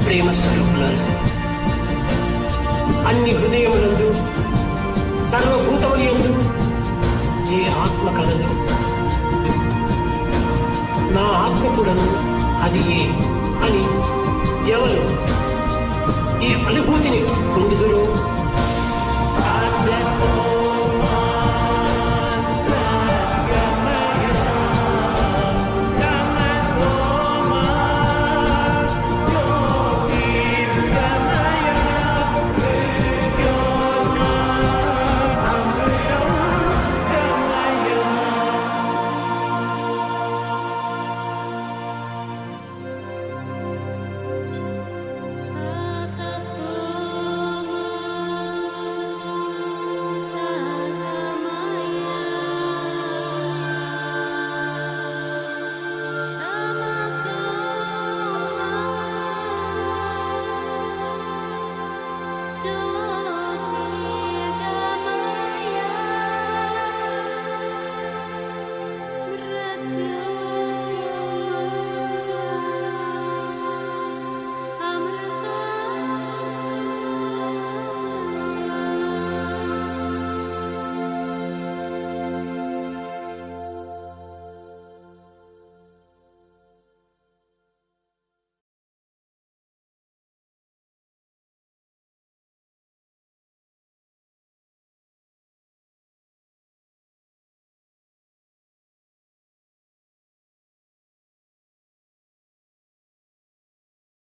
ప్రేమ స్వరూపులారు. అన్ని హృదయములందు సర్వభూతములందు ఏ ఆత్మ కలదు, నా ఆత్మ కూడాను అది ఏ అని ఎవరు ఈ అనుభూతిని పొందుదురు